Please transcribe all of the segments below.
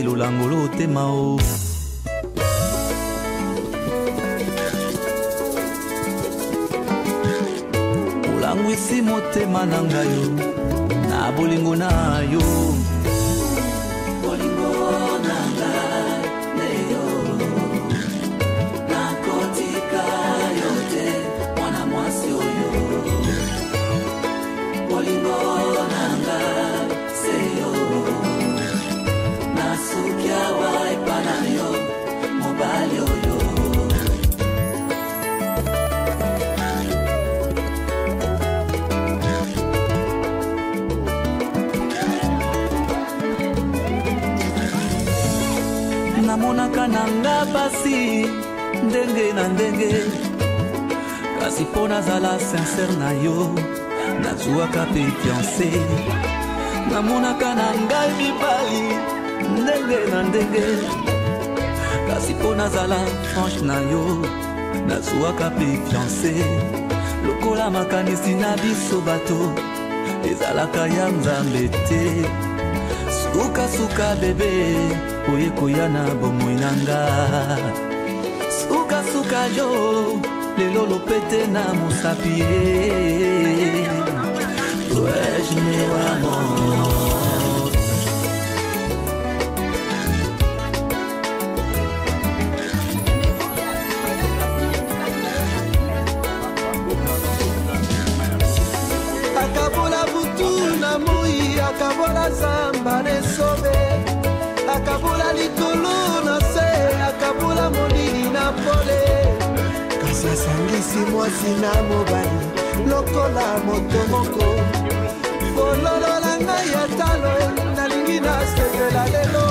Lolangolo temao olangwisi motema na ngai na bolingo na yo bolingo na ngai leyo nakotika yo te mwana mwasi oyo bolingo na ngai seyo nasukia waipa na yo mobali oyo namonaka nanga pasi ndenge na ndenge kasi mpo nazala sincere na yo nazwaka mpe fiancé namonaka na ngai mibali ndenge na ndenge kasi mpo nazala franche na yo nazwaka mpe fiancé lokola makanisi na biso bato ezalaka ya nzambe te sukasuka bebe oye koya na bomoi na nga sukasuka jo lelo lopete na mosapi ouais, je n'ai vraiment akabola butu na moi akabola zamba nesobe akabola likolo na se akabola molili na pole kasi asangisi mwasi na mobali lokola moto moko bololo na ngai ya talo nalingi nasepela lelo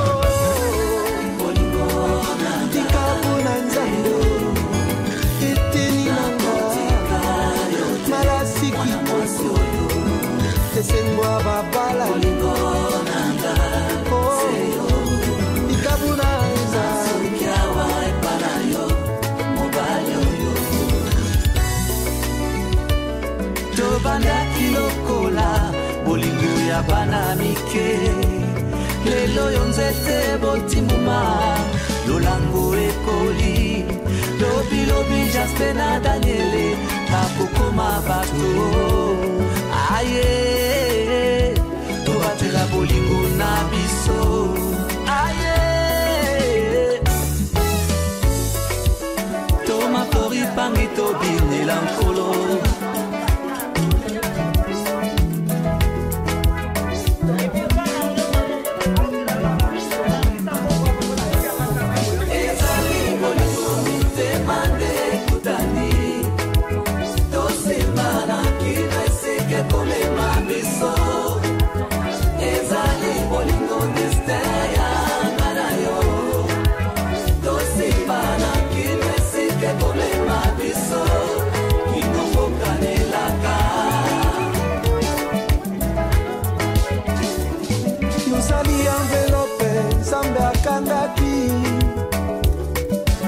tikabu na nzambe eteni nanga malasiki esengwa babala tobandaki lokola bolingo ya bana mike lelo yo nzete botimuma lolango ekoli lobilobi jaspe na daniele bakokoma bato aye tobatela bolingo na biso aye tomakori pangi tobinela nkolo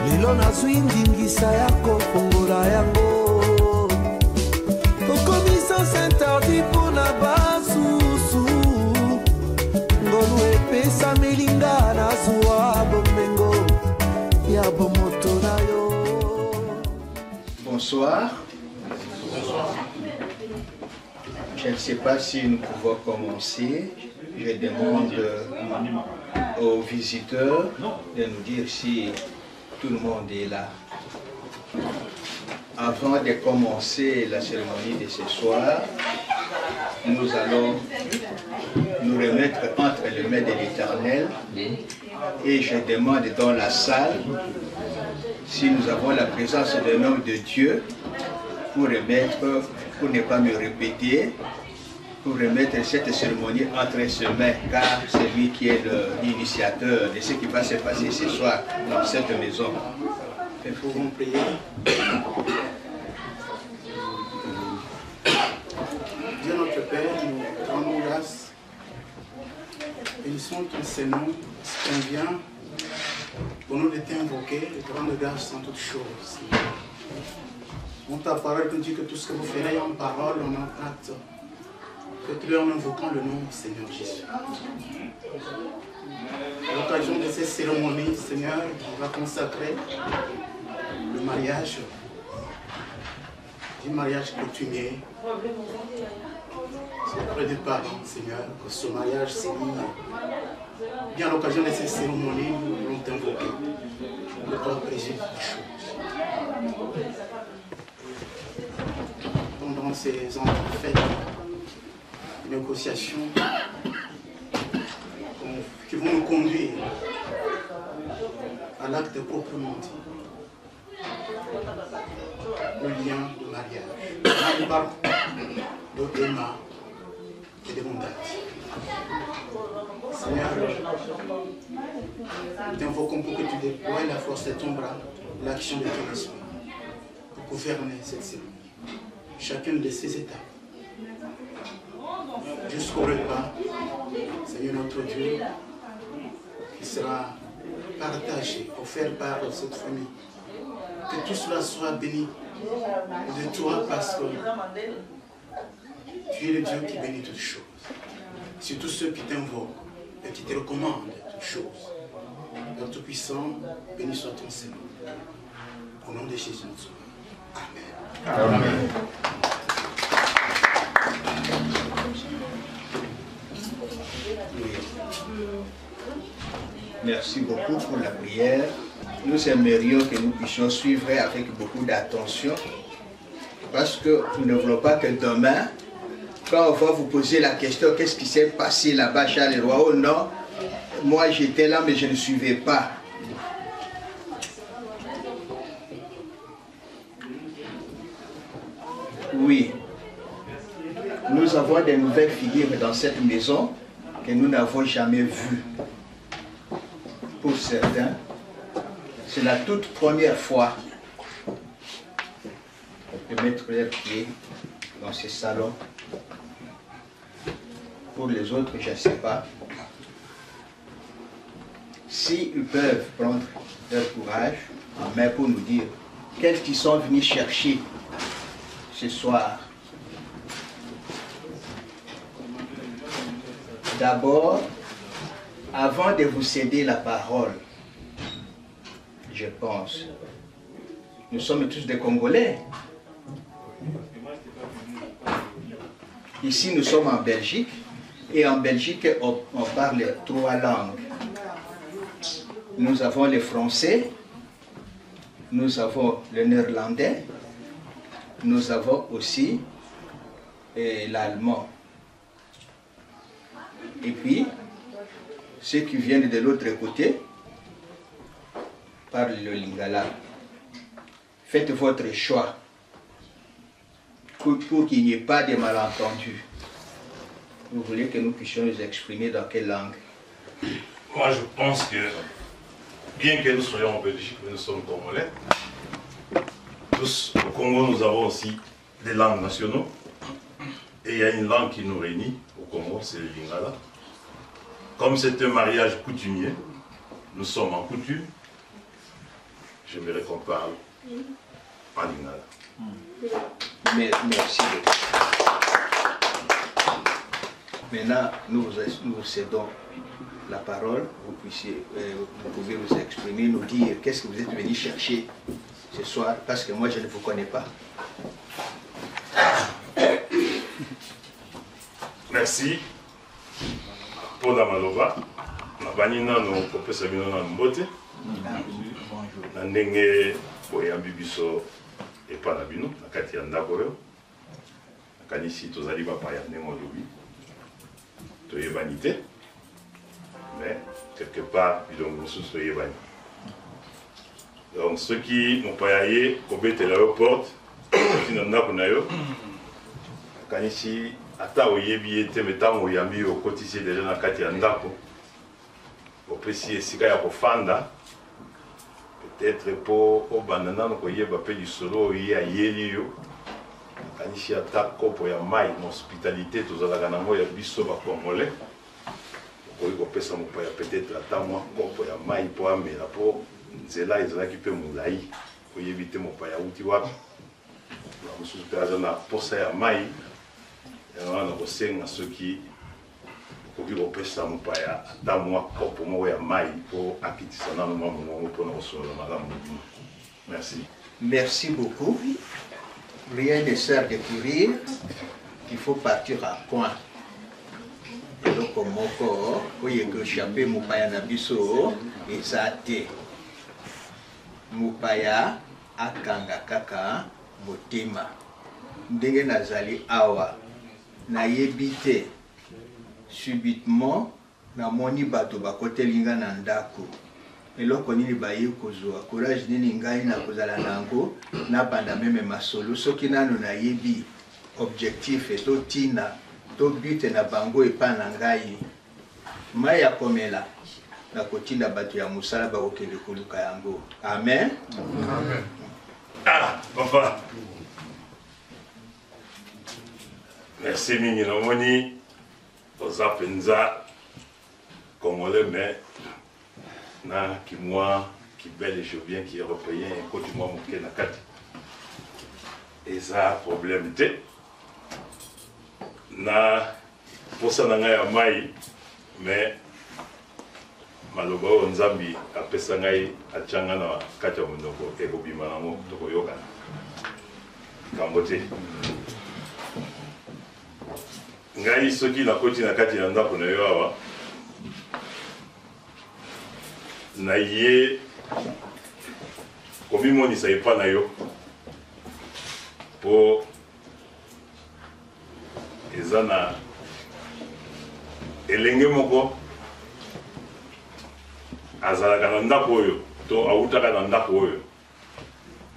lelo nazwi ndingisa ya kofongola yango okomisa s'interdit mpona basusu ngolu epesa melinga nazwa bomengo ya bomoto na yo. Bonsoir. Je ne sais pas si nous pouvons commencer. Je demande aux visiteurs de nous dire si tout le monde est là. Avant de commencer la cérémonie de ce soir, nous allons nous remettre entre les mains de l'Éternel et je demande dans la salle si nous avons la présence d'un homme de Dieu pour remettre, pour ne pas me répéter, pour remettre cette cérémonie entre ses mains, car c'est lui qui est l'initiateur de ce qui va se passer ce soir dans cette maison. Nous pouvons prier. Dieu notre Père, nous te rendons grâce. Bénissons ton Seigneur, ce qu'on vient pour nous de t'invoquer, de te rendre grâce en toutes choses. Dans ta parole, tu dis que tout ce que vous ferez en parole, en acte, faites-le en invoquant le nom du Seigneur Jésus. À l'occasion de ces cérémonies, Seigneur, qui va consacrer le mariage, du mariage coutumier, auprès des parents, Seigneur, que ce mariage s'est mis. Bien à l'occasion de ces cérémonies, nous voulons t'invoquer, le corps président des choses. Pendant ces entrefaites, négociations qui vont nous conduire à l'acte proprement dit, le lien de mariage. Nous parlons d'Emma et de bondade. Seigneur, nous t'invoquons pour que tu déploies la force de ton bras, l'action de ton esprit, pour gouverner cette cérémonie, chacune de ces étapes, jusqu'au repas, Seigneur notre Dieu, qui sera partagé, offert par cette famille. Que tout cela soit béni de toi, parce que tu es le Dieu qui bénit toutes choses. C'est tous ceux qui t'invoquent et qui te recommandent toutes choses. Père Tout-Puissant, béni soit ton Seigneur. Au nom de Jésus notre Sauveur. Amen. Amen. Merci beaucoup pour la prière. Nous aimerions que nous puissions suivre avec beaucoup d'attention, parce que nous ne voulons pas que demain, quand on va vous poser la question, qu'est-ce qui s'est passé là-bas, Charleroi? Oh non, moi j'étais là mais je ne suivais pas. Oui, nous avons des nouvelles figures dans cette maison que nous n'avons jamais vues. Pour certains, c'est la toute première fois de mettre leurs pieds dans ce salon. Pour les autres, je ne sais pas. S'ils peuvent prendre leur courage en main pour nous dire qu'est-ce qu'ils sont venus chercher ce soir. D'abord, avant de vous céder la parole, je pense, nous sommes tous des Congolais. Ici, nous sommes en Belgique, et en Belgique, on parle 3 langues. Nous avons le français, nous avons le néerlandais, nous avons aussi l'allemand. Et puis, ceux qui viennent de l'autre côté parlent le lingala. Faites votre choix pour qu'il n'y ait pas de malentendus. Vous voulez que nous puissions nous exprimer dans quelle langue? Moi, je pense que, bien que nous soyons en Belgique, mais nous sommes congolais, tous au Congo, nous avons aussi des langues nationales. Et il y a une langue qui nous réunit au Congo, c'est le lingala. Comme c'est un mariage coutumier, nous sommes en coutume, j'aimerais qu'on parle en lingala. Merci. Maintenant, nous vous cédons la parole. Vous pouvez vous exprimer, nous dire qu'est-ce que vous êtes venu chercher ce soir, parce que moi je ne vous connais pas. Merci. Pour la Maloba, na banina no kopesa bino na mbote. Na ndenge boyambi biso epa na bino na kati ya ndako oyo. Nakanisi tozali bapaya ndenge olobi. Toyebani te. Mais quelque part bilongo mosusu toyebani. Donc ceux qui mopaya ye kobetela yo porte tina ndako na yo. Nakanisi ata oyebi ete metango oyambi okotisi deja na kati ya ndako opesi esika ya kofanda peut-être po obanda nano koyeba pe lisolo oye ayeli yo kanisi ata kopo ya mai na hospitalité tozalaka nango ya biso bakongole okoki kopesa mopaya peut-être ata mwa kopo ya mai po amela po nzela ezalaki mpe molai oyebi te mopaya auti wapi mosusu mpe aza na posa ya mai yango wana kosenga soki okoki kopesa mopaya ata mwa kopo moko ya mai po akitisa nano mwa mongongo mpona kosolola malamu. Merci. Merci beaucoup. Rien ne sert de courir, il faut partir à point. eloko moko oyo ekochape mopaya na biso eza te. Mopaya akanga kaka motema. Ndenge nazali awa nayebi te subitement namoni bato bakotelinga na ndako. Eloko nini baye kozwa courage nini ngai na kozala nango na banda meme masolo soki nano nayebi objectif eto tina to but na bango epa na ngai mai ya komela na kotinda bato ya musala bakokende koluka yango. Amen. Amen. Ah, papa. Merci mingi namoni oza penza congolais mais na kimwa kibele jovien qui est européen et côté moi moké na kati eza problème te na posa na ngai ya mai mais maloba oyo nzambi apesa ngai atianga na kati ya monoko ekobima nango tokoyokana kambo te. Ngai soki nakoti na kati ya ndako na yo awa na ye komimonisa epa na yo po eza na elenge moko azalaka na ndako oyo to autaka na ndako oyo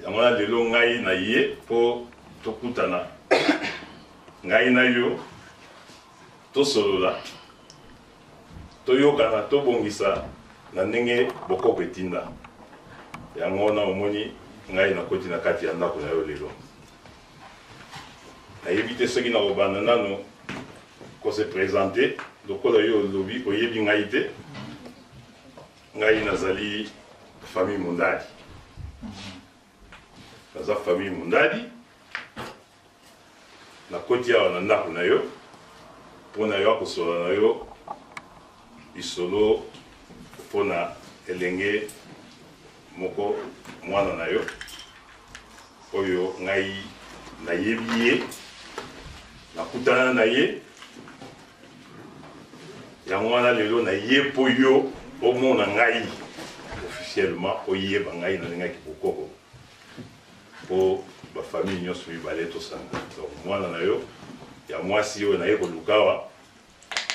yango na lelo ngai na ye po tokutana ngai na yo tosolola toyokana tobongisa na ndenge bokoko etinda yango na omoni ngai nakoti na kati ya ndako na yo lelo nayebi te soki nakobanda nano kose présente lokola yo olobi oyebi ngai te ngai nazali famille Mundadi naza famille Mundadi nakoti awa na ndako na yo mpona yo akosola na yo lisolo mpona elenge moko mwana na yo oyo ngai nayebi ye nakutana na ye yango wana lelo na ye mpo yo omona ngai officiellement oyeba ngai na ndenge ya kibokoko mpo bafamille nyonso mibale tosanga donc mwana na yo ya mwasi oyo naye koluka awa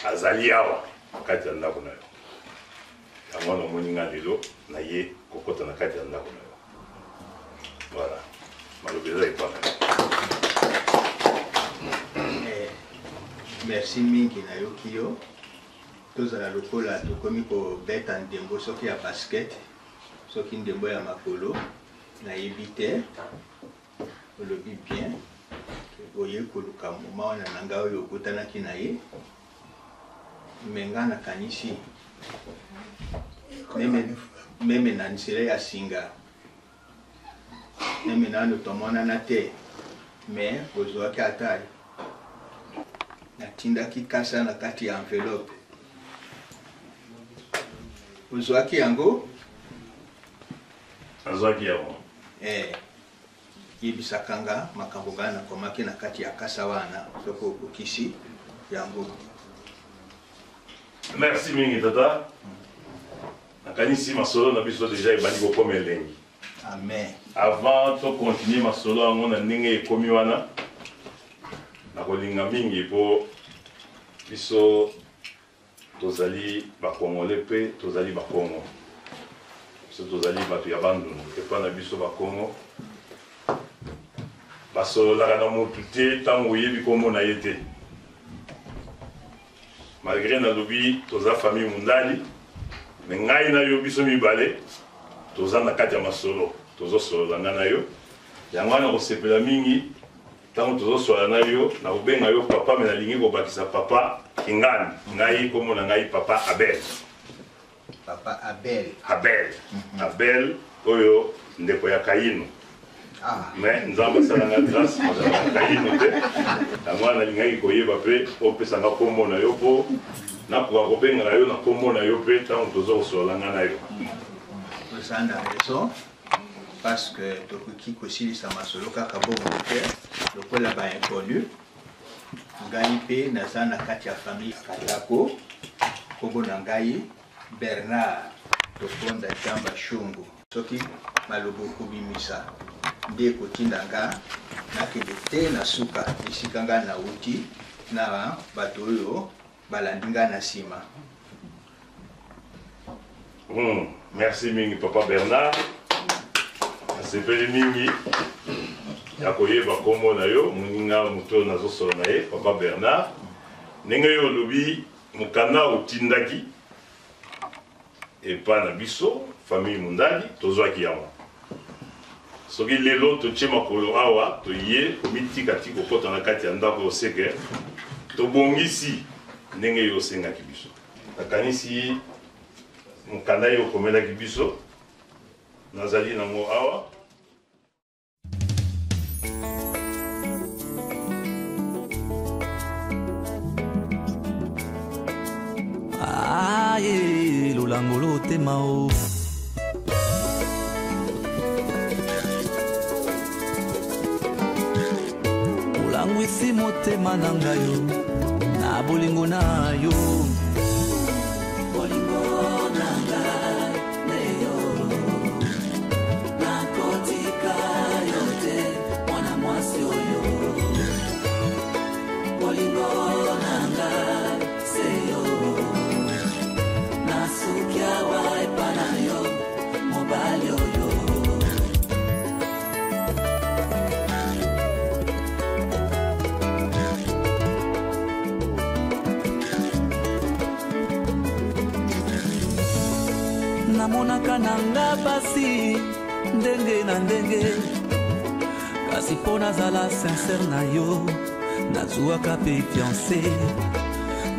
azali awa kati ya ndako na yo yango wana omoni nga lelo na ye kokota na kati ya ndako na yo voilà malobi eza epaka. Merci mingi nayoki yo tozala lokola tokomi kobeta ndembo soki ya basket soki ndembo ya makolo nayebi te olobi bien oye koluka moma wana na ngai oyo okutanaki na ye me nga nakanisi meme na nzela ya singa meme nano tomonana te me ozwaki ata natindaki kasa na kati ya enveloppe ozwaki yango azwaki yango yebisaka nga makambo gaa nakomaki na kati ya kasa wana soki okokisi yango. Merci mingi tata nakanisi masolo na biso deja ebandi kokoma elengi. Amen. Avant to continuer masolo yango na ndenge ekomi wana nakolinga mingi po biso tozali bakongole mpe tozali bakongo biso tozali bato ya bandundu epa na biso bakongo basololaka na motu te ntango oyebi kombo na ye te malgré na lobi toza famille mundali mais ngai na yo biso mibale toza na kati ya masolo tozo solo na yo yango na kosepela mingi tango tozo solo na yo na ubenga yo papa mais na lingi ko bakisa papa kingani ngai komo na ngai papa Abel. Papa Abel. Abel oyo ndeko ya Kaino. Mais nzamba sala nga grâce na Kaino te. Yango na lingi ko yeba pe opesa nga komo na yo po na ko benga yo na komo na yo pe tango tozo solo na yo. Vous en avez raison, parce que Tokuki Kosili Samasolo Kakabo le pôle là-bas inconnu, Gaïpe, Nazana Katia famille Katako, Kobo Nangaï, Bernard, Tokonda Jamba Shungu, Soki Malobo Kubimisa, Deko Tindanga, Nakete Nasuka, Isikanga na Uti, na Batoyo, Balandinga Nasima. Merci mingi papa Bernard. Sepeli mingi yakoye bakombo na yo muninga muto nazo solo na ye papa Bernard. Ninga yo lobi mukanda utindaki epa na biso famille mundali tozwaki yango. Soki lelo to chema kolo awa to ye mitika tiko kota na kati ya ndako oseke to bongisi ndenge yo senga kibiso. Takanisi mukanda yo komela kibiso nazali nango awa aye lolangolo temao olangwisi motema na ngayo na bolingo na yo. Namonaka nanga basi ndenge na ndenge kasi po nazala sincere na yo nazuaka pe fiancé.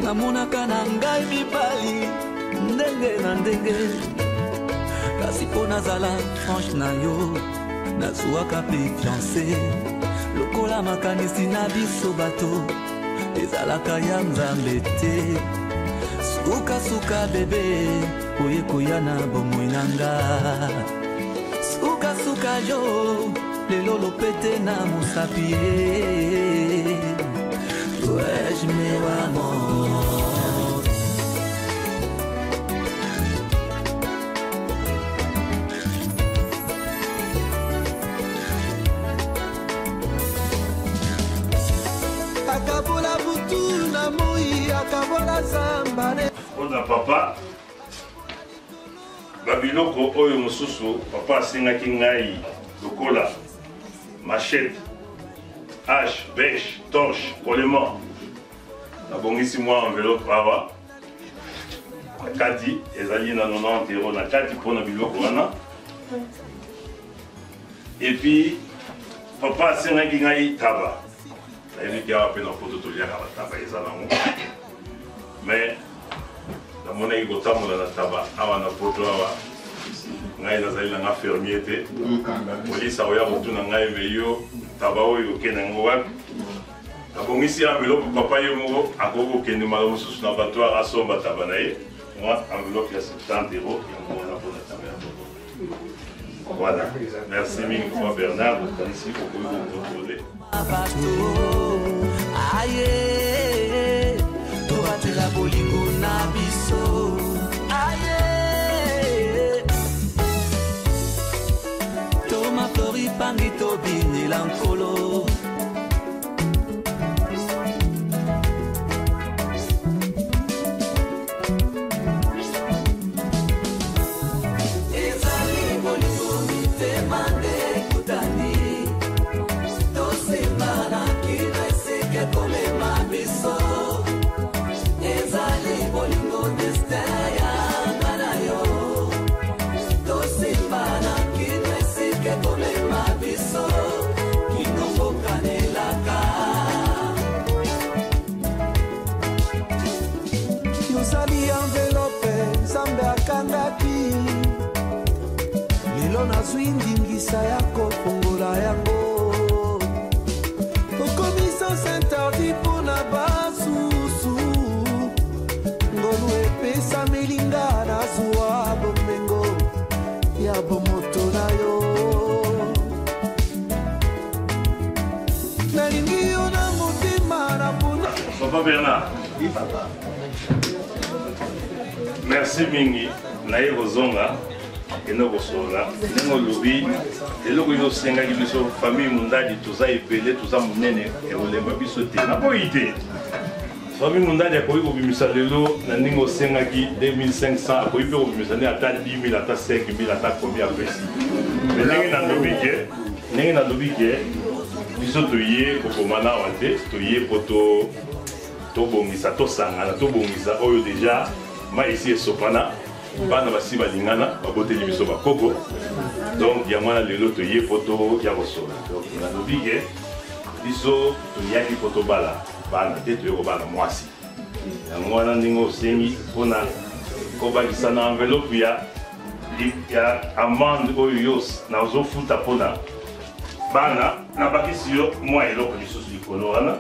Namonaka nanga mibali ndenge na ndenge kasi po nazala franche na yo nazuaka pe fiancé. Lokola makanisi na biso bato ezalaka ya nzambe te. Suka suka bebe oye koyana bomoi nanga. Suka suka yo lelo lopete na mosapi. Ouais, meu amor. Akabola butu na moi akabola zambane. Oza papa babiloko oyo mosusu papa asengaki ngai lokola machette, hache, bêche, torche, colement. Nabongisi mwa enveloppe awa nakati ezali na 90 € nakati mpona biloko wana. Et puis papa asengaki ngai taba nayebiki awa mpe na poto toliaka bataba eza nango mais namonaki kotambola na taba awa na poto awa ngai nazali nanga fermier te polisi akoya kotuna ngai me yo taba oyo okende yango wapi. Nabongisi enveloppe papa ye moko akoki kokende mala mosusu na batoire asomba taba na ye mwa enveloppe ya 70 € yango wana mpona taba ya poto. Voilà, merci mille fois Bernard, ici pour que vous vous contrôlez. Aye, to batela bolingo na biso. Aye, to ma flori pangi to bini lankolo. Ezali nalingi yo na motima na puna. Papa Bernard. Oui, papa. Merci mingi na Zonga et nos Sola. Nous lobby et le goût senga qui biso famille mundadi tuza epele tuza munene et olemba biso te na boité. Famille mundadi akoyi ko bimisa lelo na ningo senga ki 2500 akoyi pe ko bimisa ne ata 10000 ata 5000 ata combien apesi. Mais nengi na lobby ke biso toye ko komana wate toye poto to bongisa to sangana to bongisa oyo déjà ma ici sopana bana basi balingana baboteli biso bakoko donc ya mwana lelo toye poto ya kosola donc na lobige biso toyaki poto bala bana te toye ko bala mwasi yango wana ndingo osengi mpona kobakisa na enveloppe ya amande oyo yos nazofuta mpona bana nabakisi yo mwa eloko lisusu likolo wana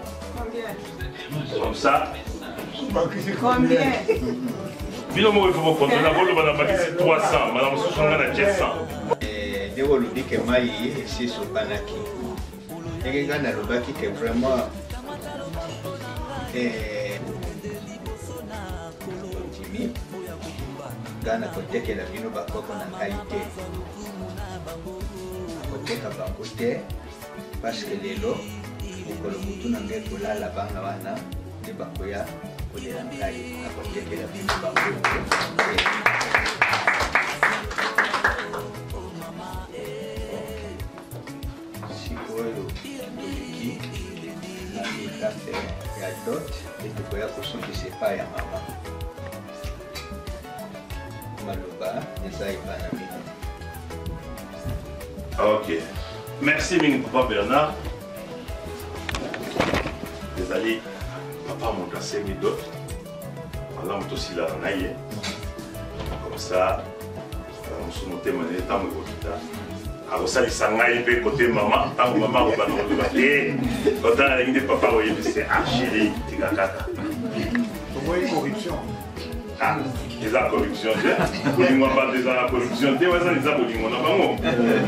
comme ça. Combien? Bilo mo faut compter na bolo bana bakisi 300 madame soso ngana 700. Deko lobike mai esi sopanaki. Eke ngana lobaki que vraiment Jimmy ngana kotekela bino bakoko na qualité. Koteka bakote parce que lelo ukolo mutu na ngai kolala bana wana nde bakoya kolela ngai na kotekela bino bakoko sikoyo toleki na etape ya dot nde tokoya kosukisa epai ya mama maloba eza ebana bino. Ok, merci mingi papa Bernard. Désolé, papa mon cassé mi d'autres. Voilà, on aussi là en aille. Comme ça, on se monte mon état mon côté. Alors ça, il s'en aille peu côté maman. Tant que maman va nous lever. Quand on a une papa, oui, c'est archi tigakaka. Comment est corruption? Ah, des corruption. Vous ne pas des la corruption. Vous avez des aboliments dans le monde.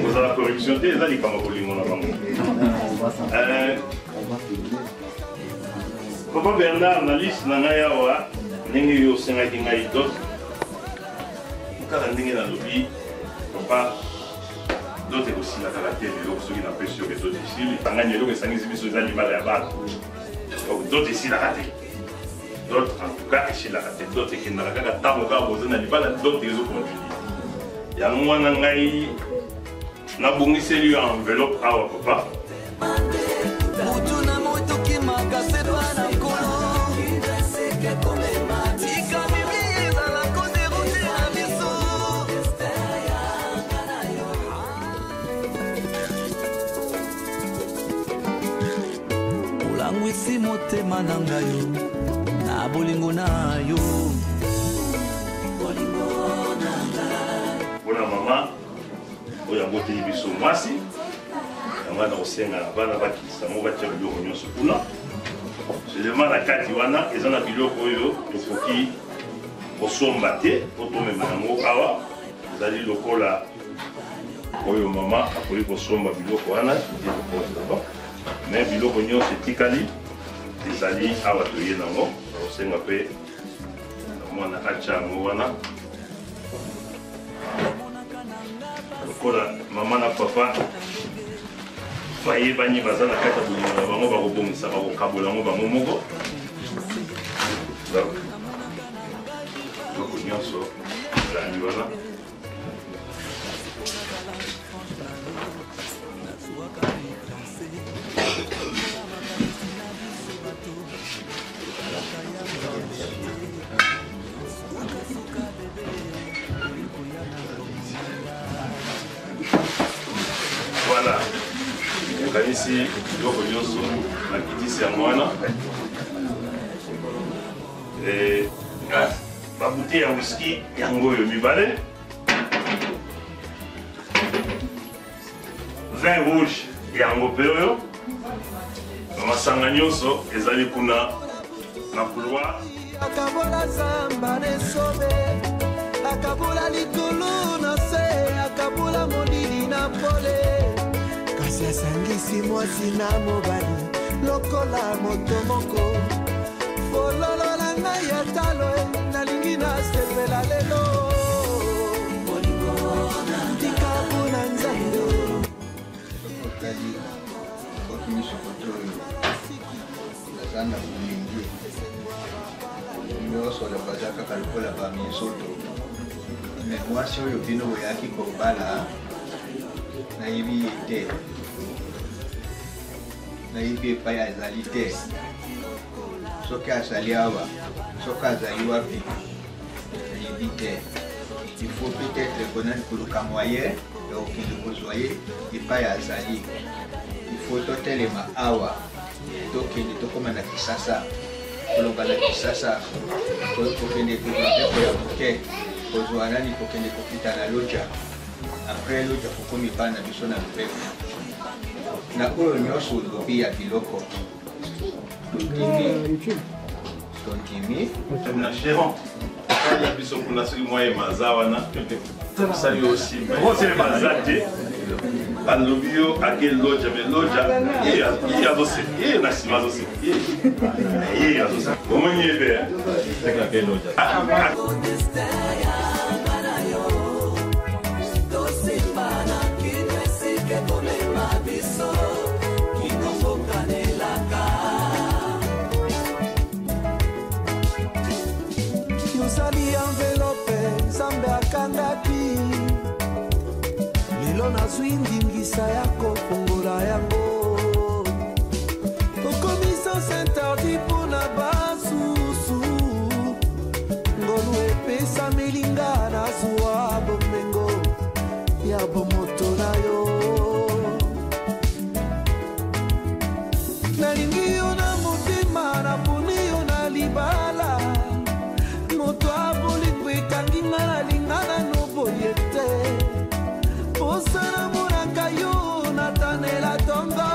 Vous avez la corruption. Vous avez des aboliments dans le monde. Papa Bernard, na liste na ngai awa ndenge yo sengaki ngai dot kaka ndenge na lobi papa dot ekosila kaka te biloko soki na pesi yoke dot esili tangani eloko esangisi biso eza libala ya bato donc dot esilaka te dot en tout cas esilaka te dot ekendaka kaka ntango kaka boza na libala dot ezocontinue yango wana ngai nabongiseli yo enveloppe awa papa. Ulangwisi motema na ngayo na bolingo na yo bona mama oyo ngoteli biso mwasi yango na kosenga bana bakisa mo batia biloko nyonso kuna seulement na kati wana eza na biloko oyo tokoki kosomba te po tomema yango awa ezali lokola oyo mama akoki kosomba biloko wana mais biloko nyonso etikali ezali awa toye nango osenga mpe mwana atya yango wana lokola mama na papa bayebani baza na kati ya bolingo na bango bakobongisa bakokabola yango bango moko biloko nyonso ezali wana voilà okanisi biloko nyonso nakitisi yango wana babute ya whisky yango oyo mibale vin rouge yango mpe oyo masanga nyonso ezali kuna na couloir akabola zamba nesobe akabola likolo na se akabola molili na pole kasi nasangisi mwasi na mobali lokola moto moko fololo na ngai ya talo nalingi nasepela lelo tikabu na nzambe nazana kulingi nyonso olobazaka kalokola bamisoto me mwasi oyo bino boyaki kobala nayebi ye te nayebi epai azali te soki azali awa soki azali wapi nayebi te il faut peut-être konani koluka moyen ya okende kozwa ye epai azali il faut totelema awa tokende tokoma na kisasa kolonga na kisasa kokende kozwa mpepo ya moke kozwa nani kokende kokita na loja apres loja kokomi epai na biso na mpepo na oyo nyonso olobi ya biloko tondimi na géron kali ya biso kuna soki moye maza wana osali aussi maza te balobi yo ake loja me loja ye azose ye na nsima azose ye azose omoni ebe ake loja yozali envelope nzambe akangaki lelo nazwi ndingisa ya kofongola yango okomisa sentadi mpona basusu ngolu epesa melinga nazwa bomengo ya bomoto na yo nalingi yo na motema naponi yo na libala moto abolingo ekangi nga nalinga nano boye te posana monaka yo natanela tongo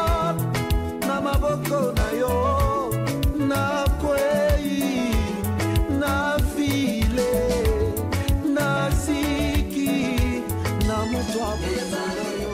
na maboko na yo nakwei na file na siki na moto abolingo na yo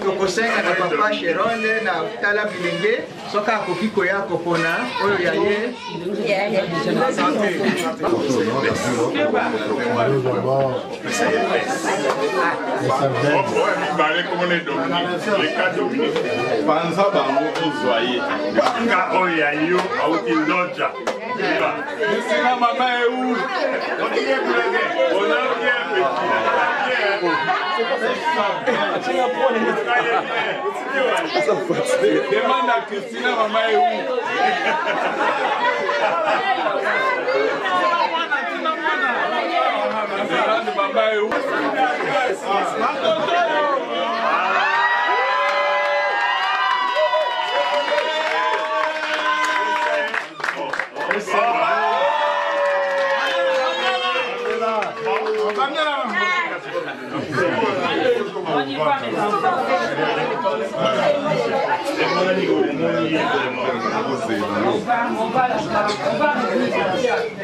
tokosenga na papa Cheronde na tala bilenge soka akoki koya kopona oyo ya ye panza bango ozwaye nga oyo ya yo auti ndoja esina mama eu otie kulenge onakie demande à Christina maman est où? Maman est où?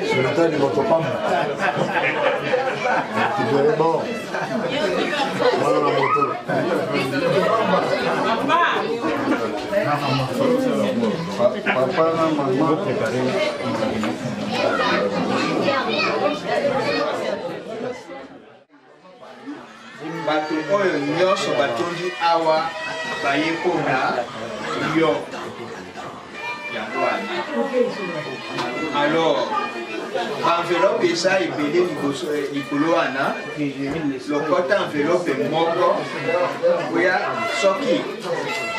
Sur le tas de votre femme. Tu es mort. Voilà la moto. Papa, maman, préparé. bato oyo nyonso batondi awa baye mpona yo yango wana alors enveloppe eza ebele likolo wana lokota enveloppe moko oya soki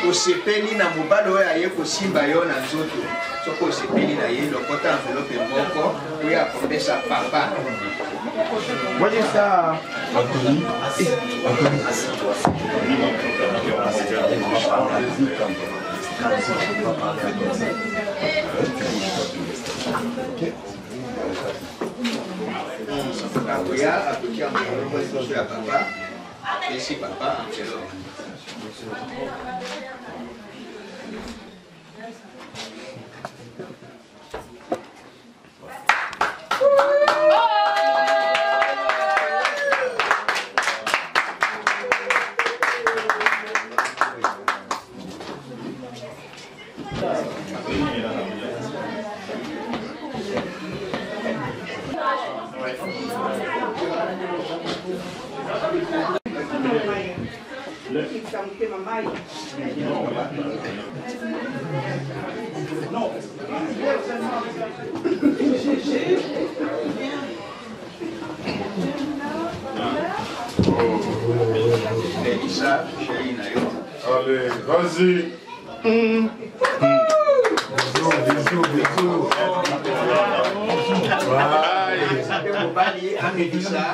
osepeli na mobali oyo aye kosimba yo na nzoto soki osepeli na ye lokota enveloppe moko oyo akopesa papa. What is that? Anthony. Akuya akukia mkono ya papa. Esi papa angelo. Allez, vas-y. Bisous.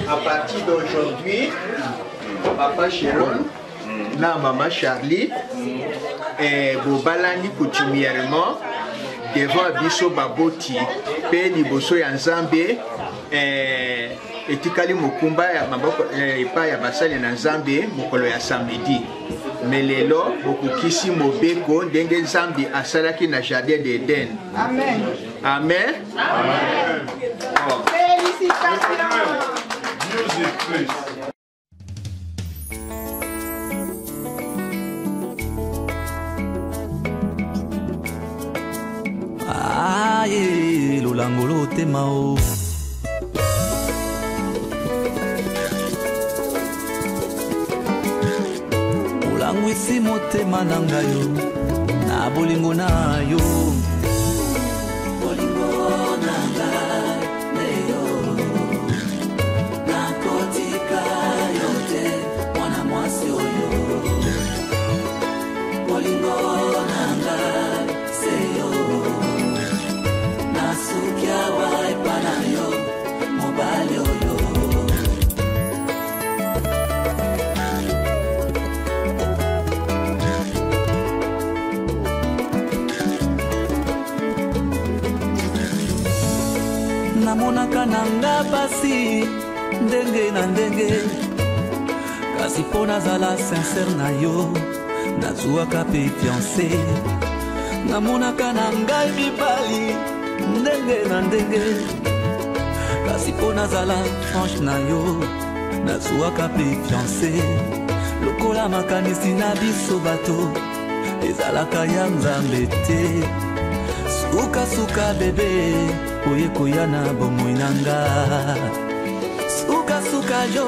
À partir d'aujourd'hui, papa Cheron, na maman Charlie, bobalani coutumièrement devant biso baboti pe liboso ya Nzambe etikali mokumba ya maboko epa ya basali na Nzambe mokolo ya samedi. Melelo bokukisi mobeko ndenge Nzambe asalaki na jardin d'Eden. Amen. Amen. Amen. Oh. Félicitations. Music, please. Ah, yeah. lolangolo temao. Olangwisi motema na ngayo na bolingo na yo. Bolingo na ngai leyo nakotika yo te mwana mwasi oyo. Bolingo na ngai seyo nasukia waipa na yo mobali oyo. Namonaka nanga pasi ndenge na ndenge, kasi po nazala sincere na yo nazuaka pe fiancé. Namonaka nanga mibali ndenge na ndenge, kasi po nazala franche na yo nazuaka pe fiancé. Lokola makanisi na biso bato ezalaka ya nzambe te. Suka suka bebe oye koya na bomoi nanga. Suka suka yo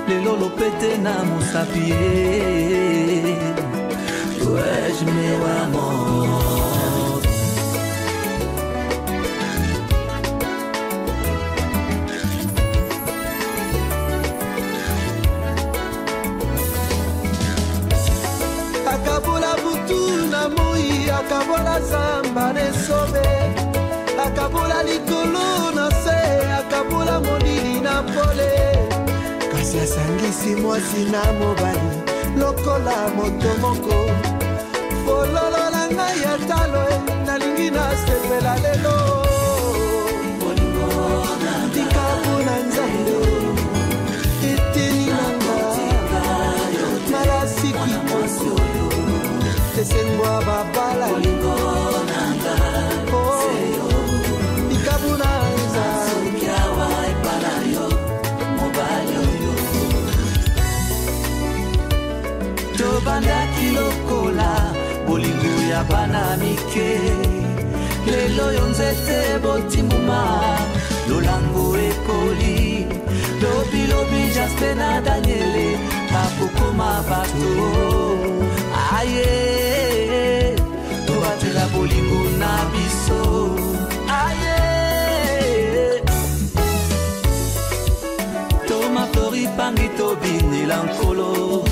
lelo lopete na mosapi. Ouais, je me amor. Akabola butu na moi, akabola zamba nesobe, akabola likolo na se, akabola monili na pole. Kasi asangisi mwasi na mobali lokola moto moko. Fololo na ngai ya talo nalingi na sepela lelo. Bolingo na dikabu na nzambe eteni nanga marasi kimoso tesengwa babala. Bolingo na ngai seyo dikabu na nzambe kia waipa na yo mobali oyo. Tobandaki lokola bolingo ya bana mike, lelo yo nzete botimuma lolango ekoli. Lobi lobi Jaspe na Daniele akokoma bato. Aye tobatela bolingo na biso. Aye toma flori pangi tobinela nkolo.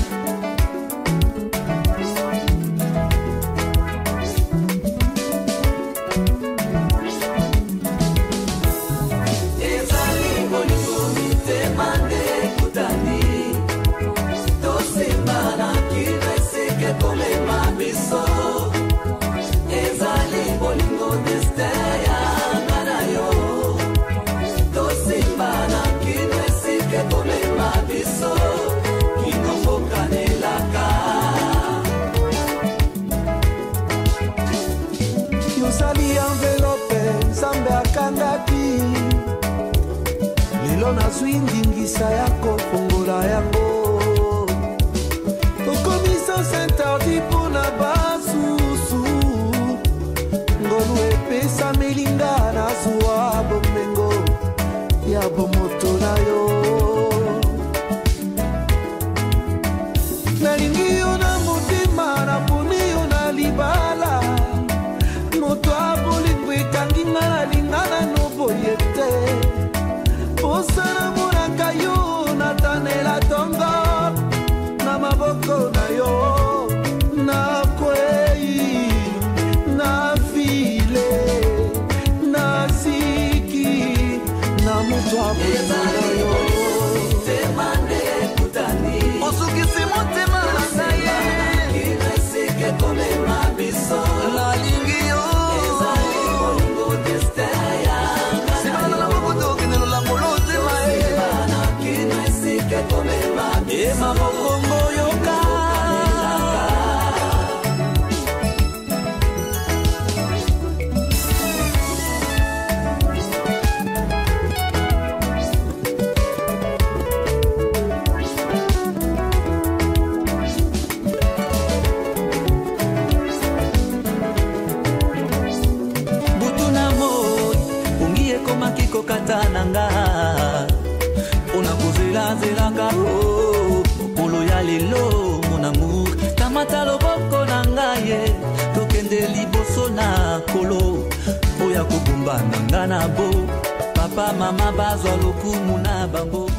Lelo nazwi ndingisa ya kofongola yango. Okomisa s'interdit mpona basusu. Ngolu epesa melinga nazwa bomengo ya bomoto na yo. Nalingi yo na motema naponi yo na libala. Moto abolingo ekangi nga nalingana no boye te. Osana monaka yo natanela tongo na maboko na yo. Na kwei na file na siki na mutu yokata nanga ona kozela zelanga mokolo ya lelo mon amour tamata loboko nanga ye tokende liboso na kolo oya kobumba nanga na bo papa mama bazwa lokumu na bango.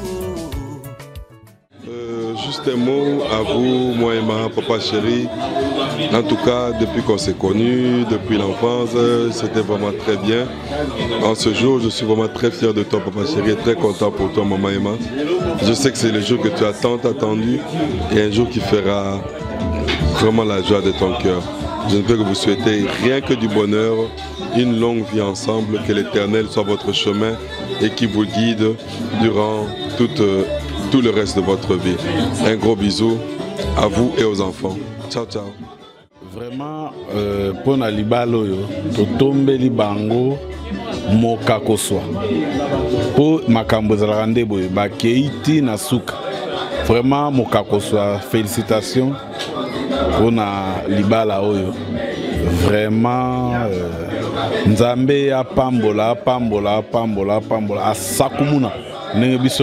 Juste un mot à vous, moi et ma papa chéri. En tout cas, depuis qu'on s'est connus, depuis l'enfance, c'était vraiment très bien. En ce jour, je suis vraiment très fier de toi, papa chéri, et très content pour toi, maman Emma. Je sais que c'est le jour que tu as tant attendu et un jour qui fera vraiment la joie de ton cœur. Je ne peux que vous souhaiter rien que du bonheur, une longue vie ensemble, que l'Éternel soit votre chemin et qui vous guide durant tout le reste de votre vie. Un gros bisou à vous et aux enfants. Ciao, ciao. Vraiment, pour na libalo yo, to tombe libango moka koswa. Pour makambo za rande boy, ba keiti na suka. Vraiment moka koswa. Félicitations pour na libala oyo. Vraiment nzambe ya pambola asakumuna. Merci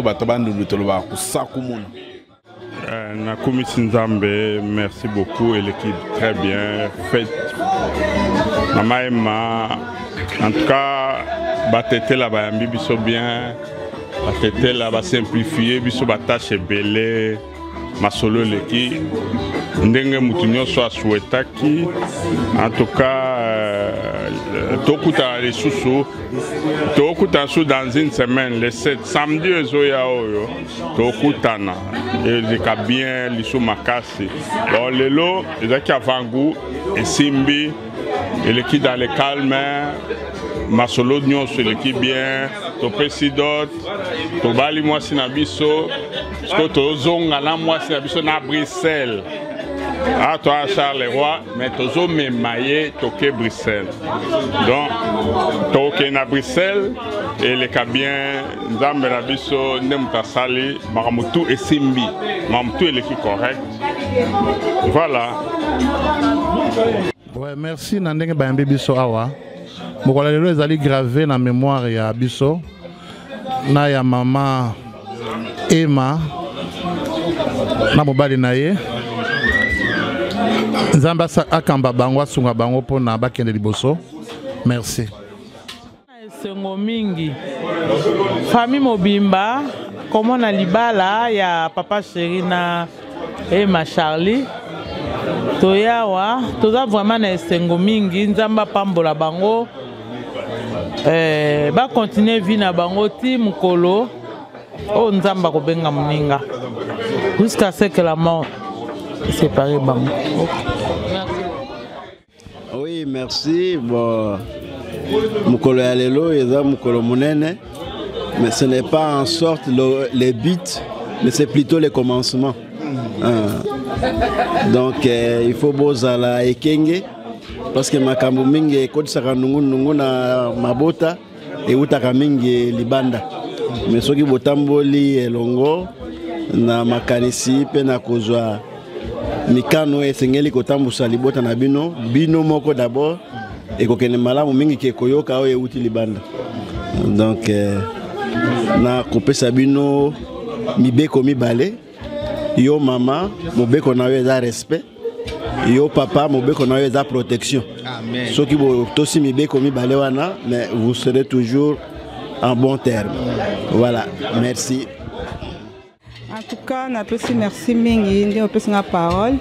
beaucoup et l'équipe très bien faite. Maman Emma, en tout cas, batete là bas biso bien, batete là bas simplifié, biso batache belé, masolo l'équipe. Ndenge mutunyo soit souhaitaki, en tout cas, tokuta les sous tokuta sous dans une semaine, les 7 samedi ezoya oyo, tokutana et les bien les sous makasi. Bon lelo, les qui avangu et simbi et les qui dans le calme, masolo nyon sur les qui bien, to pesidot, to bali moi sinabiso, to zonga la moi sinabiso na Bruxelles. Ah, toi, Charleroi, mais tu as maillé toqué Bruxelles. Donc, toqué na Bruxelles, et les cabines, Nzambe Rabiso, Nemtasali, Maramutu et Simbi. Maramutu est l'équipe correcte. Voilà. Ouais, merci Nandenge Bayambi Biso Awa. Mokola lelo ezali gravé na mémoire ya Biso. Na ya maman Emma. Na mobali na ye. Nzamba akamba bango asunga bango pona bakende liboso. Merci. Sengo mingi. Famille Mobimba, comment na libala ya papa chéri na Emma Charlie. Toyawa, toza vraiment na sengo mingi, nzamba pambola bango. Ba continuer vie na bango ti mukolo. Oh nzamba ko benga muninga. Jusqu'à ce que la mort sépare bango. Oui, merci. Bon, mukolo ya lelo eza mukolo munene, mais ce n'est pas en sorte les buts, mais c'est plutôt les commencements. Donc il faut bozala ekenge parce que makambo mingi kodisaka nungu na mabota et utaka mingi libanda. Mais soki botamboli elongo na makanisi pe na kozwa mikano esengeli kotambusa libota na bino moko d'abord et kokene malamu mingi ke koyoka o euti libanda. Donc na kopesa bino mibeko mibale, yo mama mobeko na yo eza respect, yo papa mobeko na yo eza protection. Amen. Soki bo tosi mibeko mibale wana, mais vous serez toujours en bon terme. Voilà, merci. En tout cas, on a aussi merci mingi, on a aussi la parole.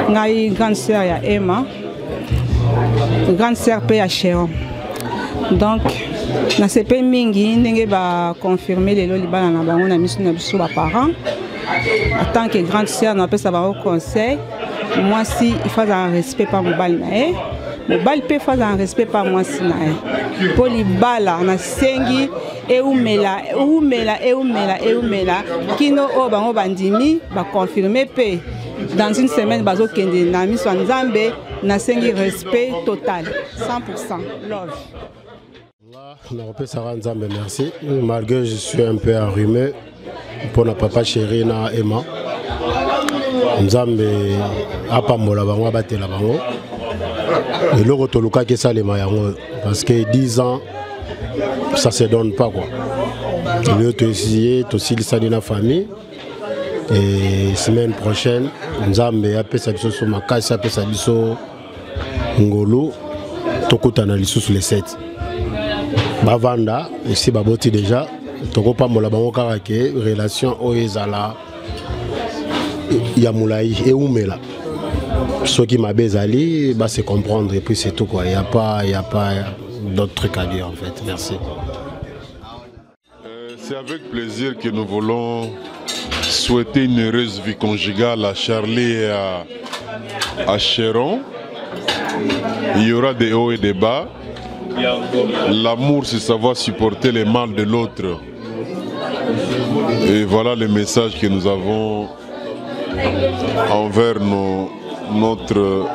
On a une grande sœur ya Emma, une grande sœur P. Chéron. Donc, on a CP mingi, on a confirmé les Lolibana na bango na misu na biso ba parents. En tant que grande sœur, on a appelé ça au conseil. Moi si il faut un respect par mon bal nae. Mon bal peut faire un respect par moi si nae. Pour les bala na sengi eumela kino o bango bandimi ba confirmer pe dans une semaine bazo kende na miso nzambe na sengi respect total 100% love. On a Sarah Nzambe, merci. Malgré je suis un peu enrhumé pour notre papa chéri na Emma. Nzambe apambola bango abatela bango. Et le rotoluka ke salema yango parce que 10 ans ça se donne pas quoi. Il veut essayer, aussi la famille. Et semaine prochaine, Nzambe appelle ça biso sur Makasi, appelle ça biso Ngolo, tokutana lisusu les 7. Bavanda, ici baboti déjà, toko pa mola bango kaka ke relation oyezala ya mulai et umela. Ceux qui m'a bezali, bah c'est comprendre et puis c'est tout quoi. Il y a pas d'autres trucs à dire en fait. Merci. C'est avec plaisir que nous voulons souhaiter une heureuse vie conjugale à Charlie et à Chéron. Il y aura des hauts et des bas. L'amour, c'est savoir supporter les mal de l'autre. Et voilà le message que nous avons envers notre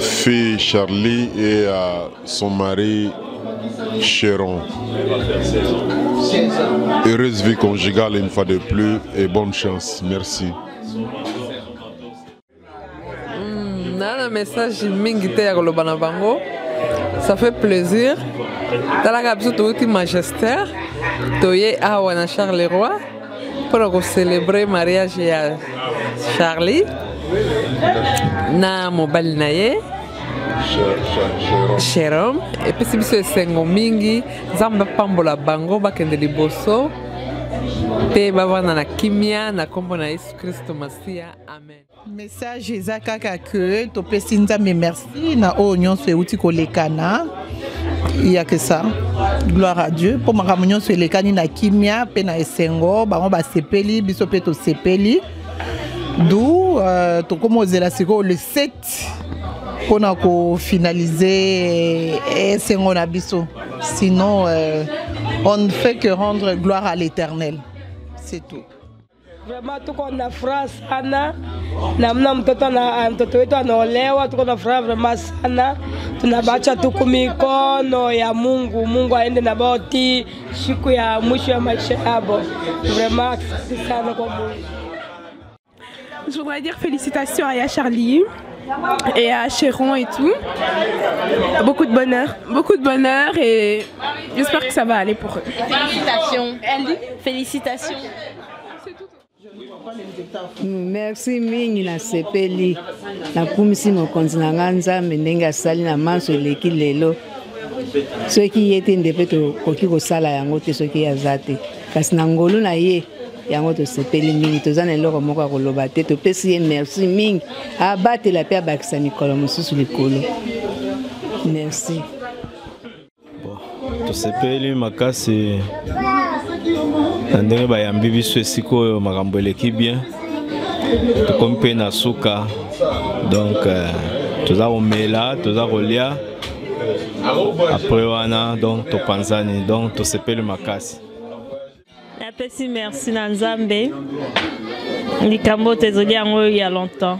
fille Charlie et à son mari Chéron. Heureuse vie conjugale une fois de plus et bonne chance. Merci. Un message mingité bango. Ça fait plaisir. Dans la capsule de magistère, toye awana Charleroi pour célébrer le mariage de Charlie na mobile naye Chéron et puis si biso esengo mingi Nzambe pambola bango bakende liboso pe bavana na kimia na kombo na Yesu Kristo Masia. Amen. Message eza kaka que topesi Nzambe merci na o nyonso euti kolekana. Il y a que ça. Gloire à Dieu. Pour ma réunion sur les canines na kimia pe na esengo bango ba sepeli biso pe to sepeli. D'où to comme la siko le 7 pour na finaliser esengo na biso. Sinon on ne fait que rendre gloire à l'Éternel. C'est tout. Vraiment tuko na furaha sana namna mtoto wetu anaolewa, tuko na furaha vraiment sana. Tunabacha tuku mikono ya Mungu, Mungu aende na boti siku ya mwisho ya maisha yao. Vraiment asante sana kwa Mungu. Je voudrais dire félicitations à Charlie et à Chéron et tout. Beaucoup de bonheur et j'espère que ça va aller pour eux. Félicitations. Elle dit félicitations. Merci mingi na sepeli na kumisi mokonzi na nganza menenga sali na manso leki lelo soki yete ndepe koki kosala yango te soki azate kasi na ngolu na ye yango to sepeli mingi tozana eloko moko ya koloba te topesi ye merci mingi abatela pe abakisa mikolo mosusu likolo. Merci. To sepeli makasi ndenge bayambi biso esika oyo makambo eleki bien tokomi mpe na suka donc toza komela toza kolia apres wana donc topanzani donc tosepeli makasi. Napesi merci na Nzambe likambo tezoli yango il y a longtemps.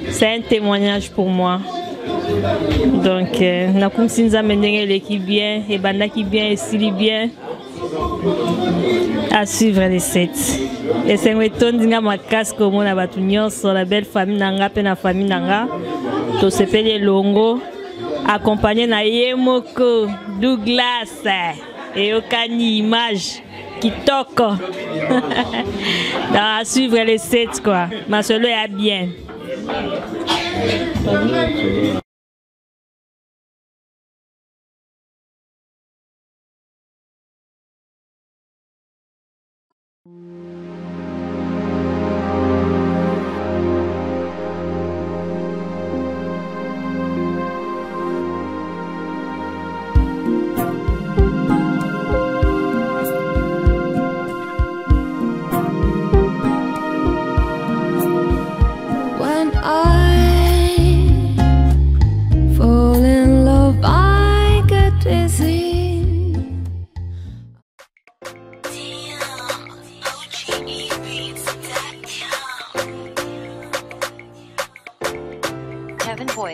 C'est un témoignage pour moi. Donc nakumisi Nzambe ndenge eleki bien ebandaki bien esili bien. À suivre les 7. Et c'est un ton dinga makasi comme on a battu sur la belle famille nanga pe na famille nanga. To sepeli longo accompagné na Yemoko Douglas et Okani image qui toque. À suivre les 7 quoi. Ma solo est bien.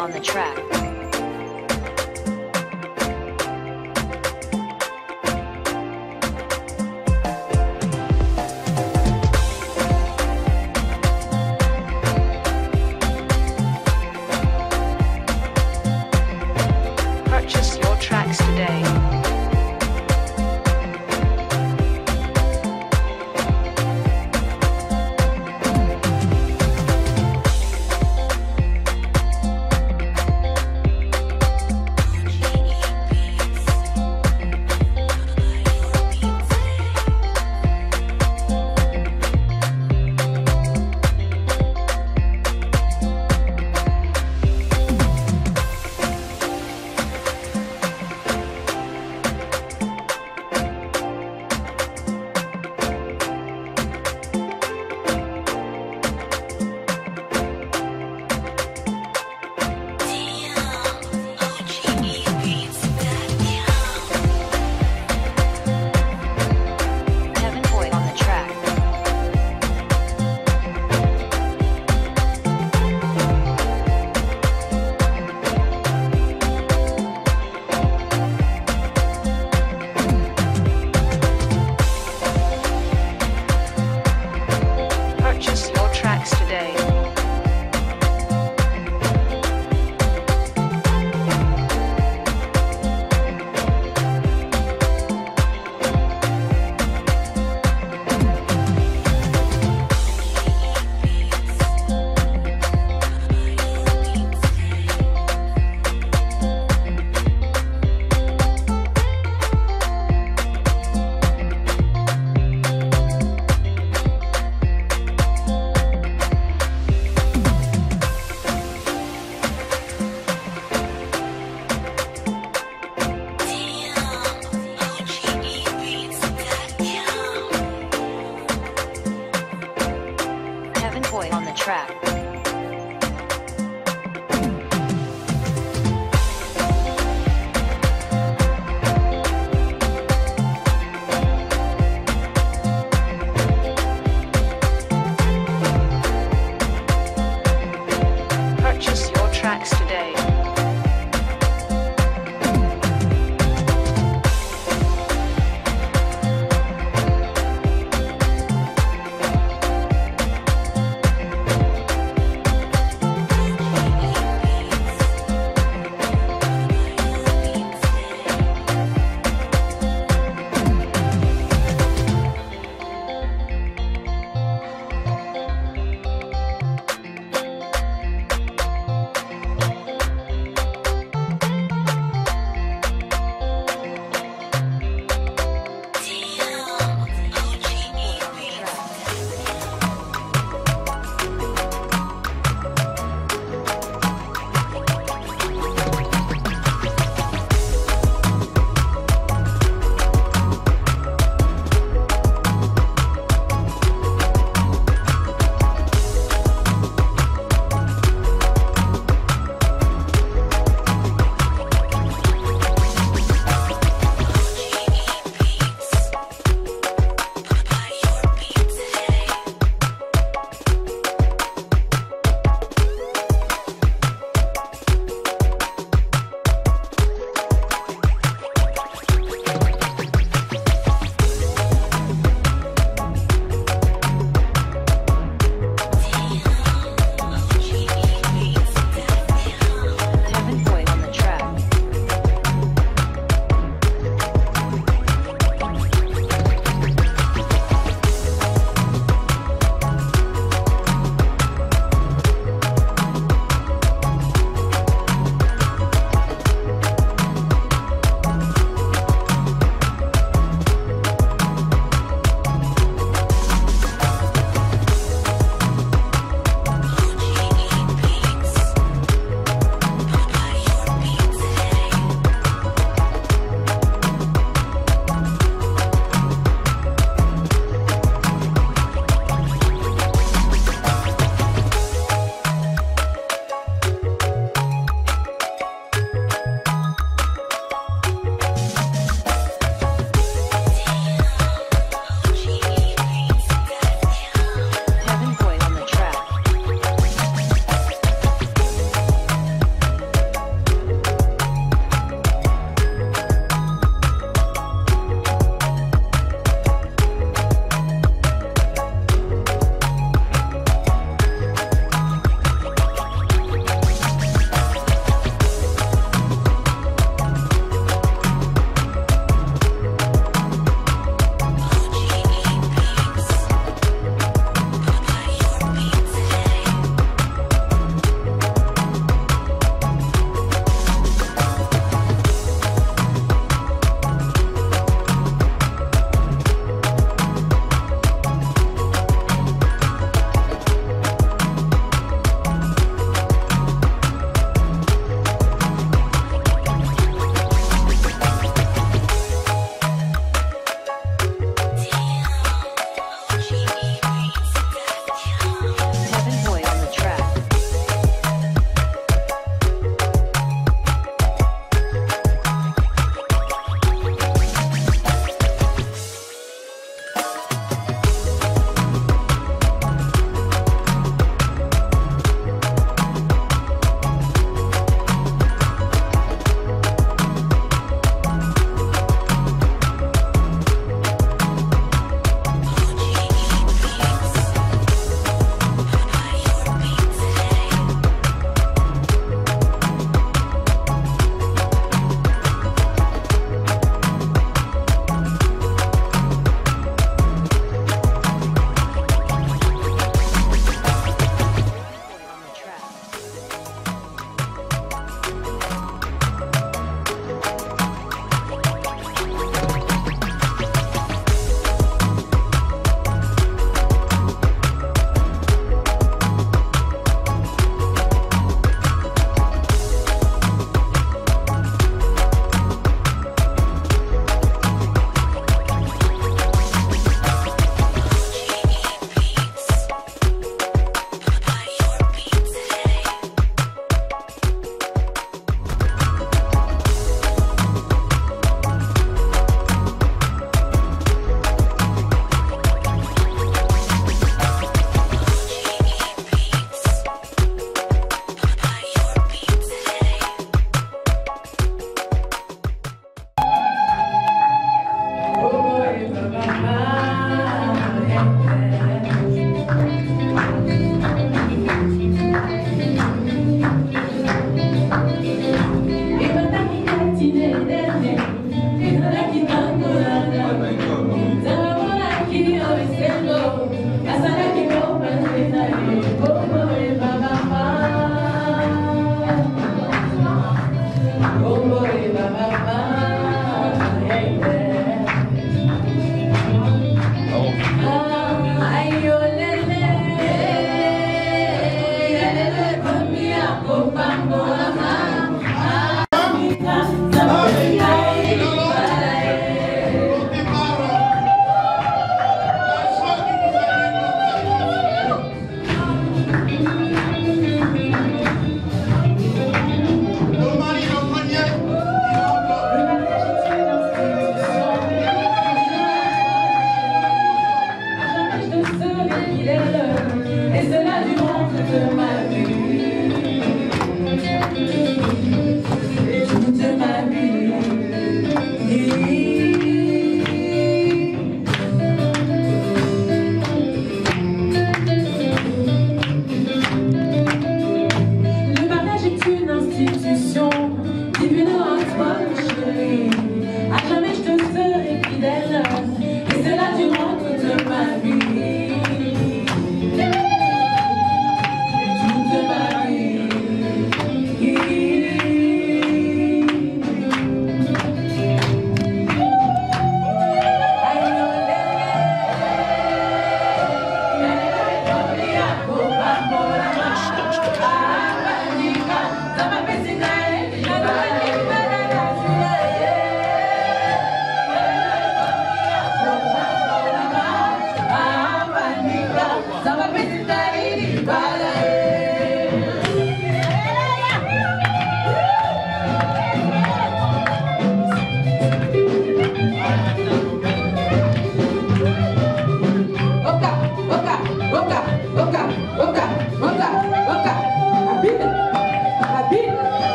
On the track. Purchase your tracks today.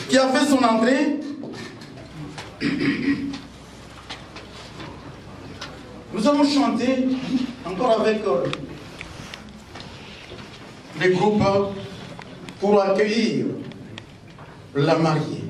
Qui a fait son entrée. Nous allons chanter encore avec les groupes pour accueillir la mariée.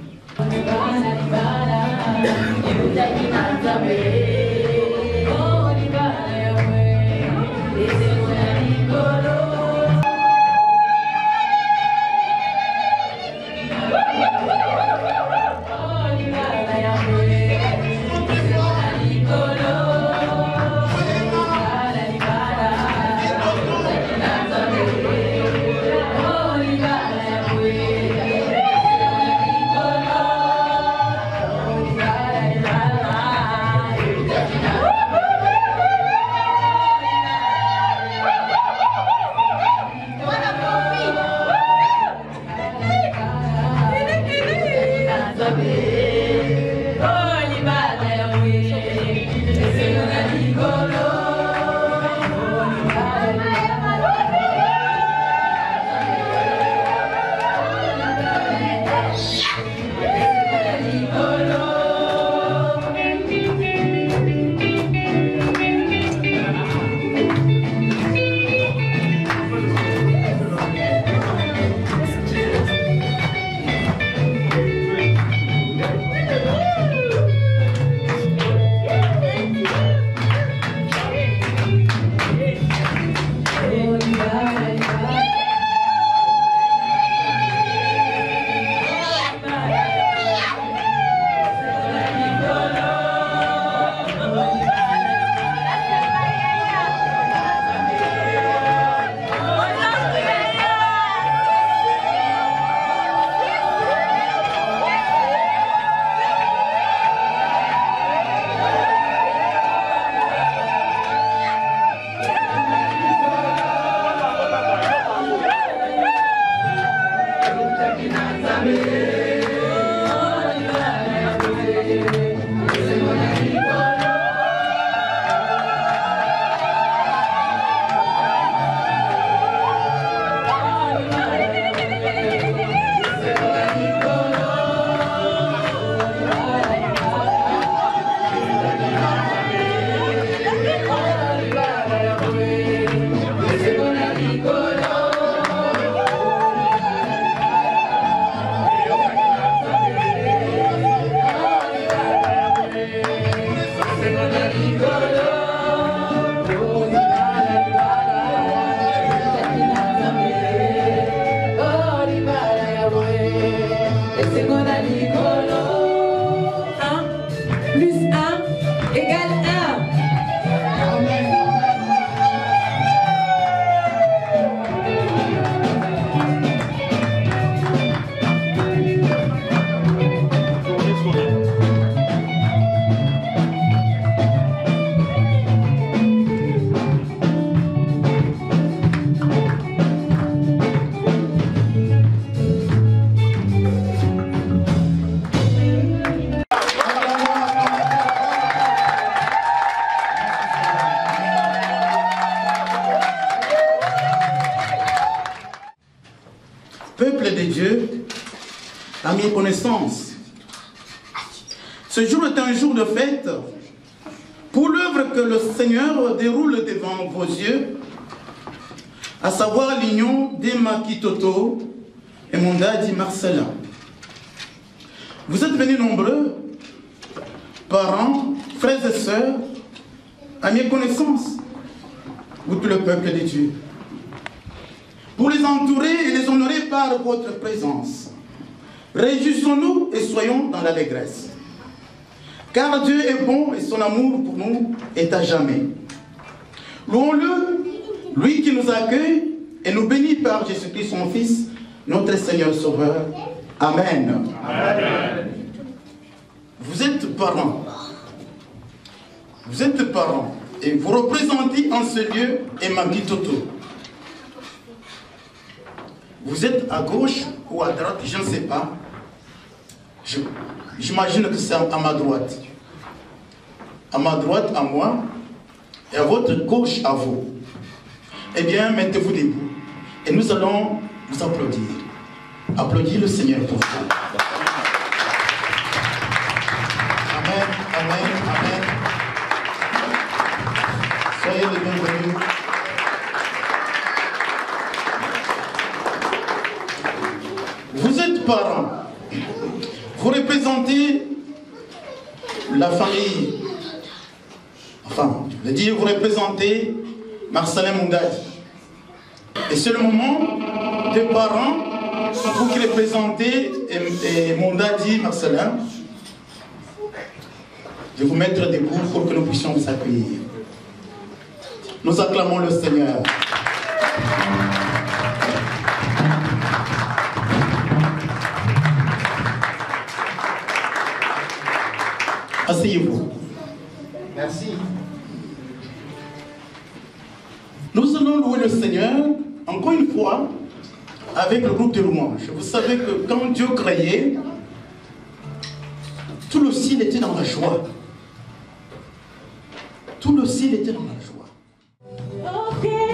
Peuple de Dieu, à mes connaissances, ce jour est un jour de fête pour l'œuvre que le Seigneur déroule devant vos yeux, à savoir l'union d'Emma Kitoto et Mondadi Marcelin. Vous êtes venus nombreux, parents, frères et sœurs, à mes connaissances, ou tout le peuple de Dieu, pour les entourer et les honorer par votre présence. Réjouissons-nous et soyons dans l'allégresse. Car Dieu est bon et son amour pour nous est à jamais. Louons-le, lui qui nous accueille et nous bénit par Jésus-Christ son Fils, notre Seigneur Sauveur. Amen. Amen. Vous êtes parents. Vous êtes parents et vous représentez en ce lieu Emaki Toto. Vous êtes à gauche ou à droite, je ne sais pas. J'imagine que c'est à ma droite. À ma droite, à moi, et à votre gauche, à vous. Eh bien, mettez-vous debout. Et nous allons vous applaudir. Applaudissez le Seigneur pour vous. Amen, amen, amen. Soyez les bienvenus. Vous êtes parents. Vous représentez la famille. Enfin, je veux dire, vous représentez Marcelin Mundadi. Et c'est le moment des parents, vous qui représentez Mundadi Marcelin, de vous mettre debout pour que nous puissions vous accueillir. Nous acclamons le Seigneur. Asseyez-vous. Merci. Nous allons louer le Seigneur, encore une fois, avec le groupe de louanges. Vous savez que quand Dieu créait, tout le ciel était dans la joie. Tout le ciel était dans la joie. Thank you.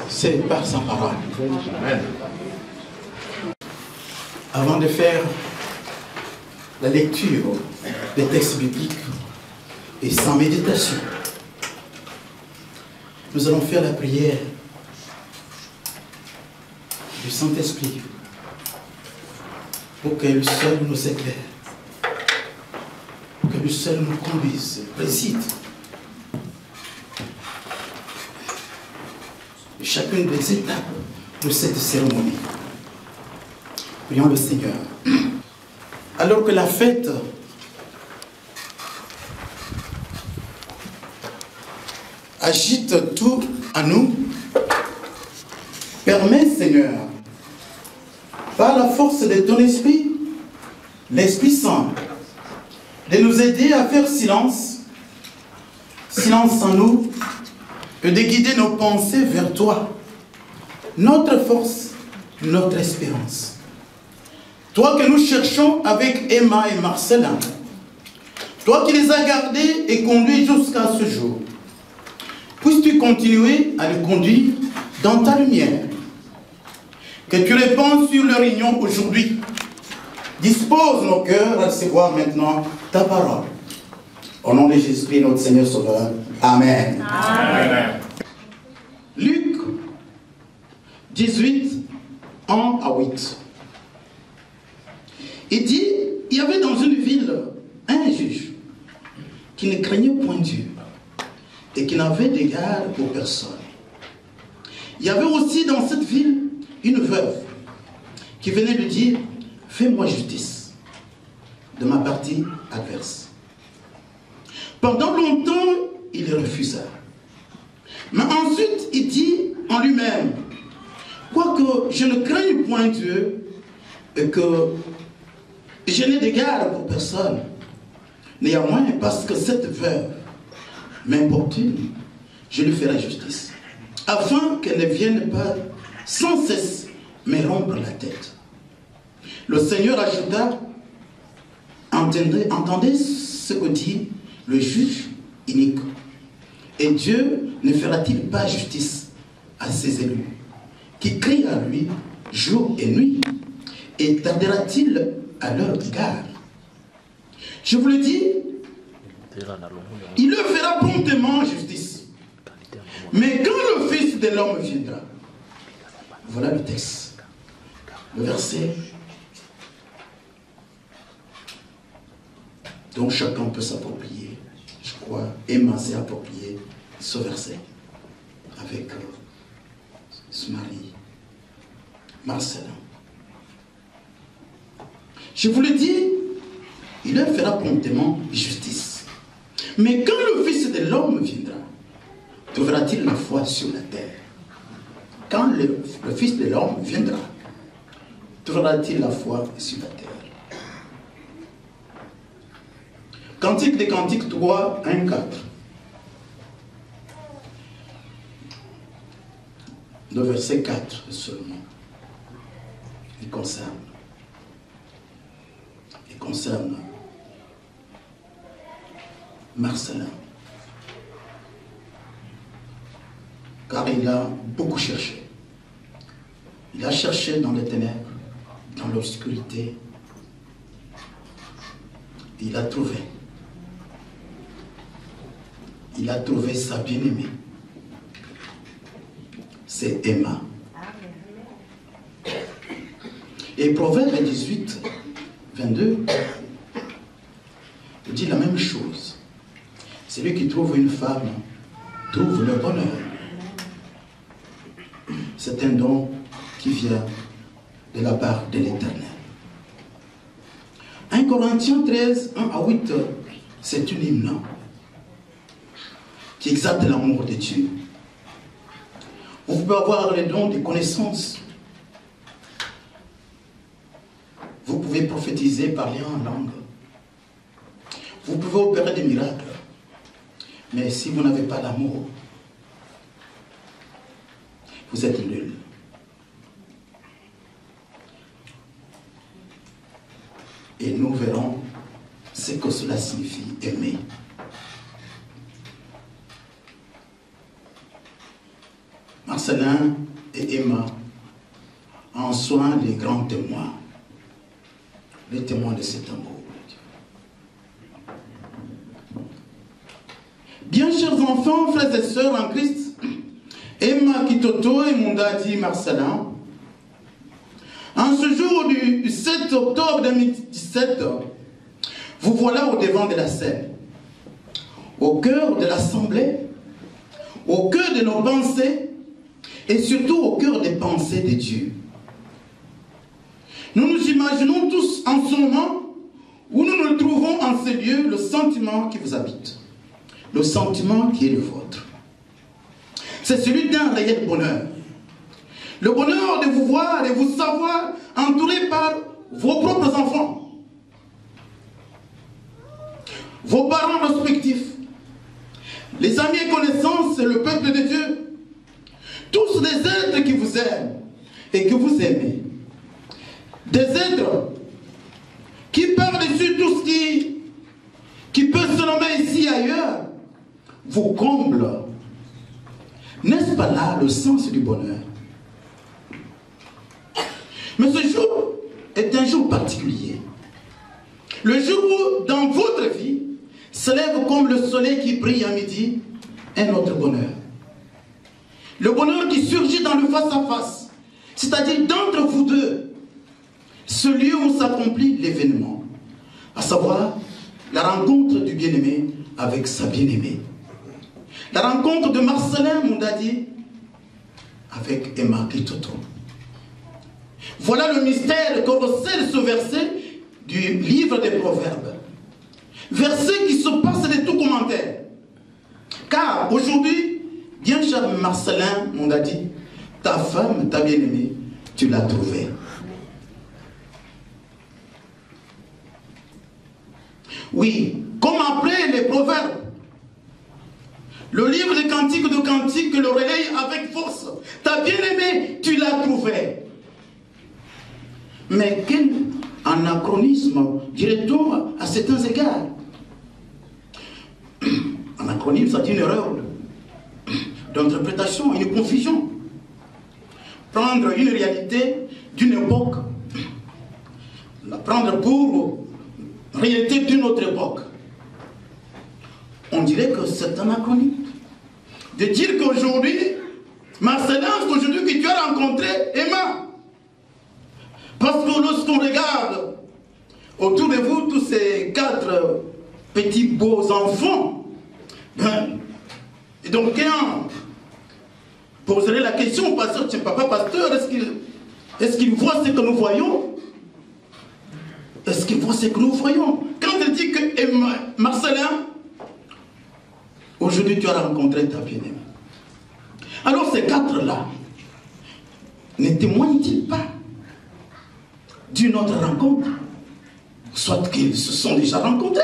C'est par sa parole. Avant de faire la lecture des textes bibliques et sans méditation, nous allons faire la prière du Saint-Esprit pour que le seul nous éclaire, que le seul nous conduise, préside chacune des étapes de cette cérémonie. Prions le Seigneur. Alors que la fête agite tout à nous, permets, Seigneur, par la force de ton esprit, l'Esprit Saint, de nous aider à faire silence en nous, et de guider nos pensées vers toi, notre force, notre espérance. Toi que nous cherchons avec Emma et Marcelin, toi qui les as gardés et conduits jusqu'à ce jour, puisses-tu continuer à les conduire dans ta lumière. Que tu répands sur leur union aujourd'hui. Dispose nos cœurs à recevoir maintenant ta parole. Au nom de Jésus-Christ, notre Seigneur Sauveur. Amen. Amen. Luc 18, 1 à 8. Il dit, il y avait dans une ville un juge qui ne craignait point Dieu et qui n'avait d'égard pour personne. Il y avait aussi dans cette ville une veuve qui venait lui dire, fais-moi justice de ma partie adverse. Pendant longtemps, il refusa. Mais ensuite, il dit en lui-même, quoique je ne craigne point Dieu et que je n'ai d'égard pour personne, néanmoins, parce que cette veuve m'importune, je lui ferai justice, afin qu'elle ne vienne pas sans cesse me rompre la tête. Le Seigneur ajouta, entendez ce que dit le juge inique. Et Dieu ne fera-t-il pas justice à ses élus, qui crient à lui jour et nuit, et tardera-t-il à leur égard? Je vous le dis, il leur fera promptement justice. Mais quand le Fils de l'homme viendra, voilà le texte, le verset dont chacun peut s'approprier. Je crois, Emma s'est approprié ce verset avec ce mari, Marcelin. Je vous le dis, il leur fera promptement justice. Mais quand le Fils de l'homme viendra, trouvera-t-il la foi sur la terre? Quand le Fils de l'homme viendra, trouvera-t-il la foi sur la terre? Cantique des Cantiques 3, 1, 4. Le verset 4 seulement. Il concerne Marcelin. Car il a beaucoup cherché. Il a cherché dans les ténèbres, dans l'obscurité. Il a trouvé. Il a trouvé sa bien-aimée. C'est Emma. Et Proverbe 18, 22, dis la même chose. Celui qui trouve une femme trouve le bonheur. C'est un don qui vient de la part de l'Éternel. 1 Corinthiens 13, 1 à 8, c'est une hymne qui exalte l'amour de Dieu. Vous pouvez avoir les dons de connaissances. Vous pouvez prophétiser, parler en langue. Vous pouvez opérer des miracles. Mais si vous n'avez pas d'amour, vous êtes nul. Et nous verrons ce que cela signifie aimer. Marcelin et Emma en sont les grands témoins, les témoins de cet amour. Bien chers enfants, frères et sœurs en Christ, Emma Kitoto et Mundadi Marcelin, en ce jour du 7 octobre 2017, vous voilà au devant de la scène, au cœur de l'Assemblée, au cœur de nos pensées et surtout au cœur des pensées de Dieu. Nous nous imaginons tous en ce moment où nous nous trouvons en ce lieu le sentiment qui vous habite, le sentiment qui est le vôtre. C'est celui d'un réel bonheur. Le bonheur de vous voir et vous savoir entouré par vos propres enfants, vos parents respectifs, les amis et connaissances et le peuple de Dieu, tous des êtres qui vous aiment et que vous aimez. Des êtres qui par-dessus tout ce qui peut se nommer ici et ailleurs, vous comblent. N'est-ce pas là le sens du bonheur? Mais ce jour est un jour particulier. Le jour où, dans votre vie, se lève comme le soleil qui brille à midi, un autre bonheur. Le bonheur qui surgit dans le face-à-face, c'est-à-dire d'entre vous deux, ce lieu où s'accomplit l'événement, à savoir la rencontre du bien-aimé avec sa bien-aimée. La rencontre de Marcelin Mundadi avec Emma Kitoto. Voilà le mystère que recèle ce verset du livre des Proverbes. Verset qui se passe de tout commentaire. Car aujourd'hui, bien cher Marcelin Mundadi, ta femme, ta bien-aimée, tu l'as trouvée. Oui, comme après les Proverbes, le livre des cantiques le relaye avec force. Ta bien-aimée, tu l'as trouvée. Mais quel anachronisme dirait-on à certains égards? Anachronisme, ça dit une erreur d'interprétation, une confusion. Prendre une réalité d'une époque, la prendre pour réalité d'une autre époque. On dirait que c'est anachronique. De dire qu'aujourd'hui, Marcelin, c'est aujourd'hui que tu as rencontré Emma. Parce que lorsqu'on regarde autour de vous tous ces 4 petits beaux enfants, et donc un poserait la question au pasteur, tiens, papa pasteur, est-ce qu'il voit ce que nous voyons? Est-ce qu'il voit ce que nous voyons? Quand il dit que Marcelin, aujourd'hui tu as rencontré ta bien-aimée. Alors ces 4-là, ne témoignent-ils pas d'une autre rencontre? Soit qu'ils se sont déjà rencontrés.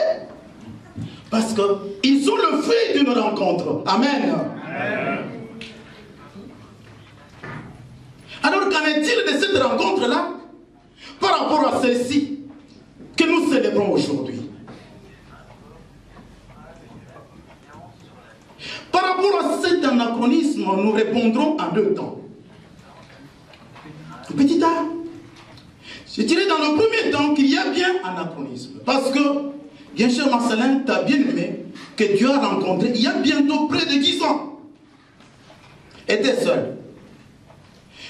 Parce qu'ils ont le fruit d'une rencontre. Amen. Alors qu'en est-il de cette rencontre-là par rapport à celle-ci que nous célébrons aujourd'hui? Par rapport à cet anachronisme, nous répondrons en 2 temps. Petit A, je dirais dans le premier temps qu'il y a bien anachronisme. Parce que, bien cher Marcelin, ta bien-aimée, que Dieu a rencontré il y a bientôt près de 10 ans, était seule.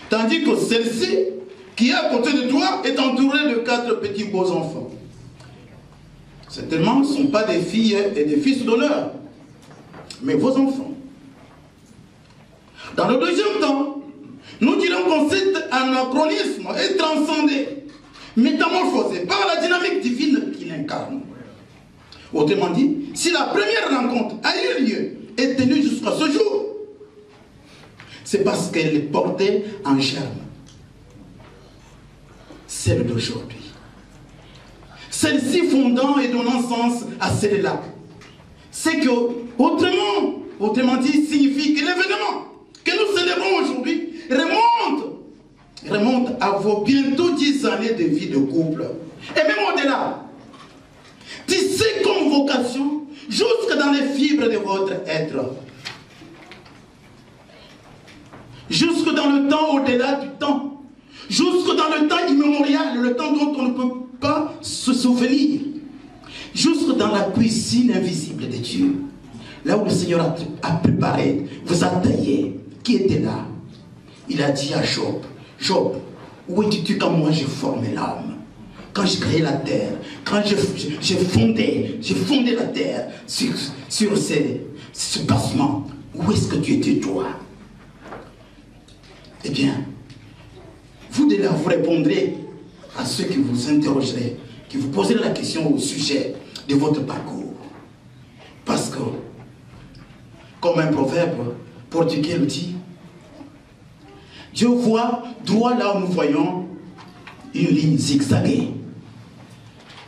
Tandis que celle-ci, qui est à côté de toi, est entourée de 4 petits beaux enfants. Certainement, ce ne sont pas des filles et des fils d'honneur, mais vos enfants. Dans le deuxième temps, nous dirons qu'on cet anachronisme est transcendé, métamorphosé par la dynamique divine qu'il incarne. Autrement dit, si la première rencontre a eu lieu et tenue jusqu'à ce jour, c'est parce qu'elle est portée en germe. Celle d'aujourd'hui. Celle-ci fondant et donnant sens à celle-là. C'est que, autrement dit, signifie que l'événement que nous célébrons aujourd'hui remonte à vos bientôt 10 années de vie de couple. Et même au-delà. Tissez comme vocation jusque dans les fibres de votre être. Jusque dans le temps au-delà du temps. Jusque dans le temps immémorial, le temps dont on ne peut pas se souvenir. Jusque dans la cuisine invisible de Dieu. Là où le Seigneur a préparé, vous a taillé. Qui était là? Il a dit à Job, Job, où étais-tu quand moi j'ai formé l'homme? Quand j'ai créé la terre, quand j'ai fondé la terre sur ce passement, où est-ce que tu étais toi? Eh bien, vous de là, vous répondrez à ceux qui vous interrogerez, qui vous poserez la question au sujet de votre parcours. Parce que, comme un proverbe portugais le dit, Dieu voit droit là où nous voyons une ligne zigzaguée.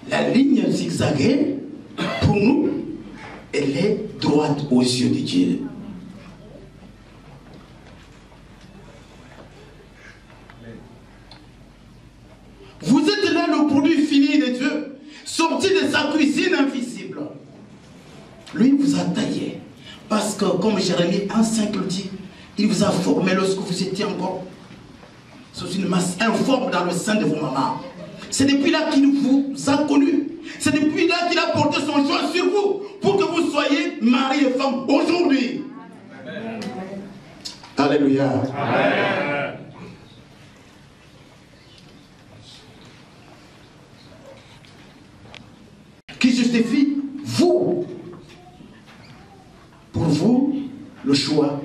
La ligne zigzaguée, pour nous, elle est droite aux yeux de Dieu. Vous êtes là le produit fini de Dieu, sorti de sa cuisine invisible. Lui vous a taillé. Parce que, comme Jérémie 1,5 le dit, il vous a formé lorsque vous étiez encore sous une masse informe dans le sein de vos mamans. C'est depuis là qu'il vous a connu. C'est depuis là qu'il a porté son choix sur vous pour que vous soyez mari et femme aujourd'hui. Alléluia. Amen. Qui justifie vous. Pour vous, le choix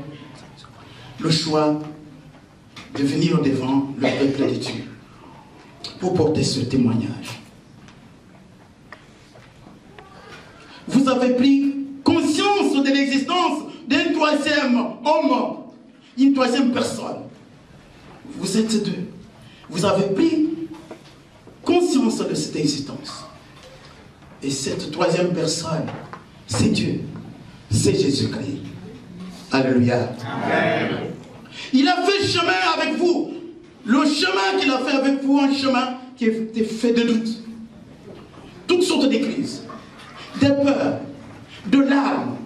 de venir devant le peuple de Dieu pour porter ce témoignage. Vous avez pris conscience de l'existence d'un troisième homme, une troisième personne. Vous êtes deux. Vous avez pris conscience de cette existence. Et cette troisième personne, c'est Dieu. C'est Jésus-Christ. Alléluia. Amen. Il a fait chemin avec vous. Le chemin qu'il a fait avec vous, un chemin qui était fait de doutes. Toutes sortes de crises, de peurs, de larmes,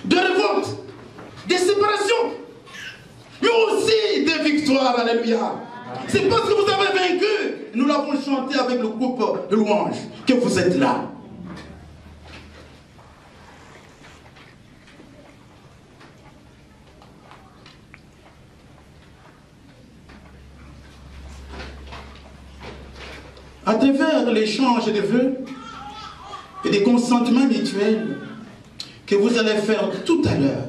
de révoltes, de séparations, mais aussi des victoires. Alléluia. C'est parce que vous avez vaincu. Nous l'avons chanté avec le groupe de louanges que vous êtes là. À travers l'échange de vœux et des consentements mutuels que vous allez faire tout à l'heure,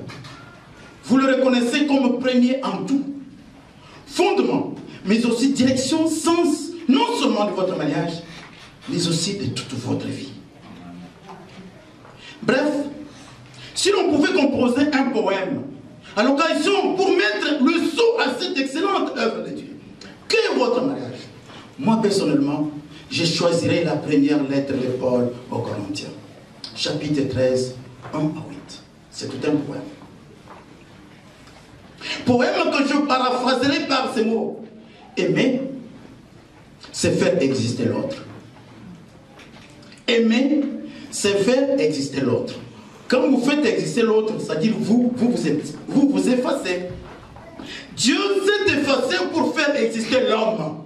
vous le reconnaissez comme premier en tout, fondement, mais aussi direction, sens, non seulement de votre mariage, mais aussi de toute votre vie. Bref, si l'on pouvait composer un poème à l'occasion pour mettre le sceau à cette excellente œuvre de Dieu, qu'est votre mariage? Moi, personnellement, je choisirai la première lettre de Paul aux Corinthiens, chapitre 13, 1 à 8. C'est tout un poème. Poème que je paraphraserai par ces mots. Aimer, c'est faire exister l'autre. Aimer, c'est faire exister l'autre. Quand vous faites exister l'autre, c'est-à-dire vous effacez. Dieu s'est effacé pour faire exister l'homme.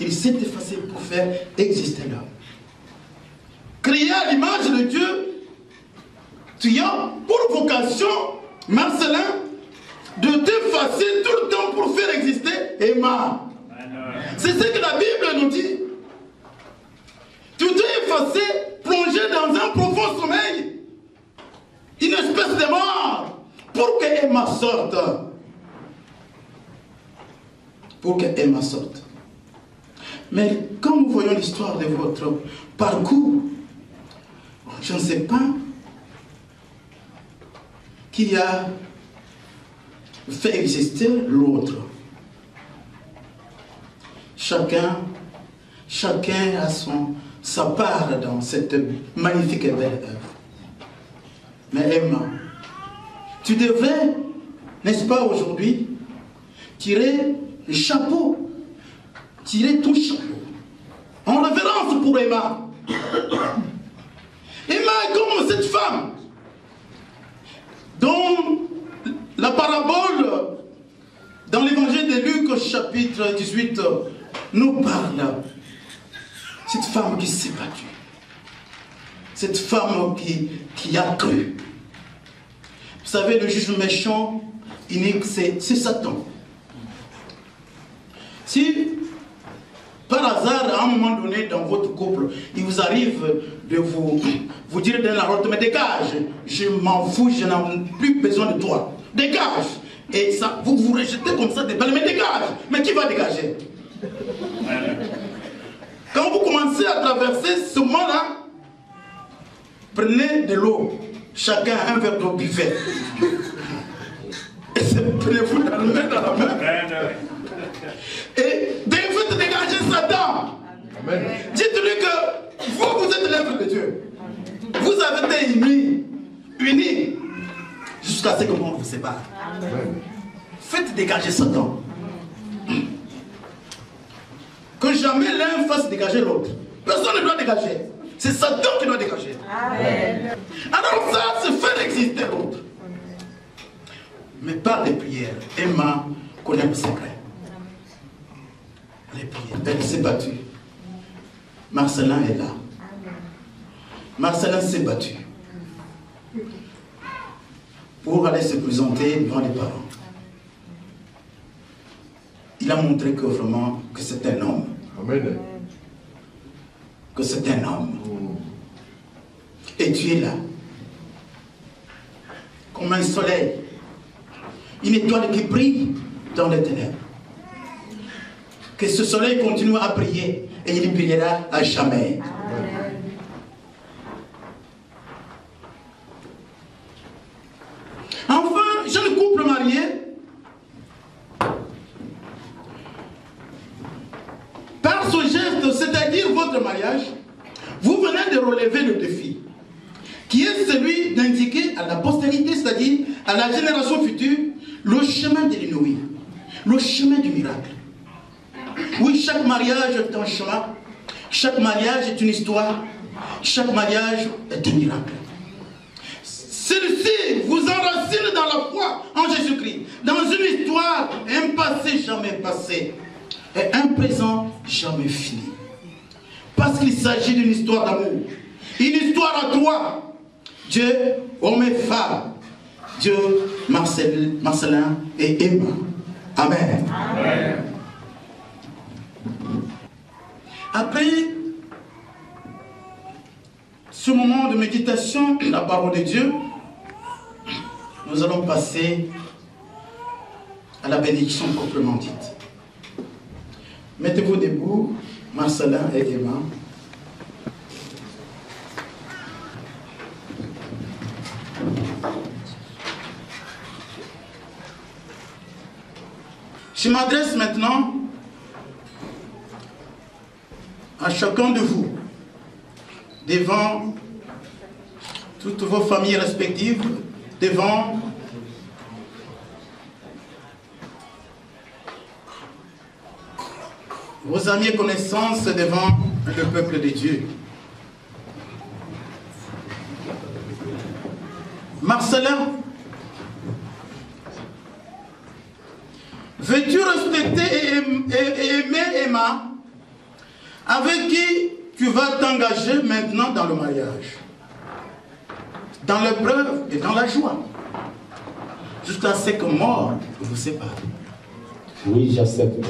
Il s'est effacé pour faire exister l'homme. Créé à l'image de Dieu, tu as pour vocation, Marcelin, de t'effacer tout le temps pour faire exister Emma. C'est ce que la Bible nous dit. Tu t'es effacé, plongé dans un profond sommeil. Une espèce de mort. Pour que Emma sorte. Pour que Emma sorte. Mais quand nous voyons l'histoire de votre parcours, je ne sais pas qui a fait exister l'autre. Chacun a sa part dans cette magnifique et belle œuvre. Mais Emma, tu devrais, n'est-ce pas aujourd'hui, tirer le chapeau, tirer ton chapeau, en révérence pour Emma. Emma est comme cette femme dont la parabole dans l'évangile de Luc au chapitre 18 nous parle. Cette femme qui s'est battue, cette femme qui a cru. Vous savez, le juge méchant, inique, c'est Satan. Si par hasard, à un moment donné dans votre couple, il vous arrive de vous dire dans la route, mais dégage, je m'en fous, je n'ai plus besoin de toi. Dégage. Et ça, vous vous rejetez comme ça des balles, mais dégage. Mais qui va dégager? Quand vous commencez à traverser ce moment-là, prenez de l'eau, chacun un verre d'eau, buvez. Et prenez-vous dans le main dans la main. Et faites dégager Satan. Dites-lui que vous êtes l'œuvre de Dieu. Vous avez été unis jusqu'à ce que le monde vous sépare. Faites dégager Satan. Que jamais l'un fasse dégager l'autre. Personne ne doit dégager. C'est Satan qui doit dégager. Amen. Alors ça, c'est faire exister l'autre. Mais par les prières, Emma connaît le secret. Les prières, elle s'est battue. Marcelin est là. Marcelin s'est battu pour aller se présenter devant les parents. Il a montré que vraiment que c'est un homme. Amen. Que c'est un homme. Et tu es là. Comme un soleil. Une étoile qui brille dans les ténèbres. Que ce soleil continue à briller et il brillera à jamais. Amen. Enfin, jeune couple marié, par ce geste, c'est-à-dire votre mariage, vous venez de relever le défi, qui est celui d'indiquer à la postérité, c'est-à-dire à la génération future, le chemin de l'inouï, le chemin du miracle. Oui, chaque mariage est un chemin, chaque mariage est une histoire, chaque mariage est un miracle. Celui-ci vous enracine dans la foi en Jésus-Christ, dans une histoire, un passé jamais passé, et un présent jamais fini. Parce qu'il s'agit d'une histoire d'amour, une histoire à toi, Dieu, homme et femme, Dieu, Marcelin et Emma. Amen. Amen. Après ce moment de méditation, la parole de Dieu, nous allons passer à la bénédiction proprement dite. Mettez-vous debout, Marcelin et Emma. Je m'adresse maintenant à chacun de vous, devant toutes vos familles respectives, devant vos amis et connaissances, devant le peuple de Dieu. Marcelin, veux-tu respecter et aimer Emma, avec qui tu vas t'engager maintenant dans le mariage, dans l'épreuve et dans la joie, jusqu'à ce que mort vous sépare? Oui, j'accepte.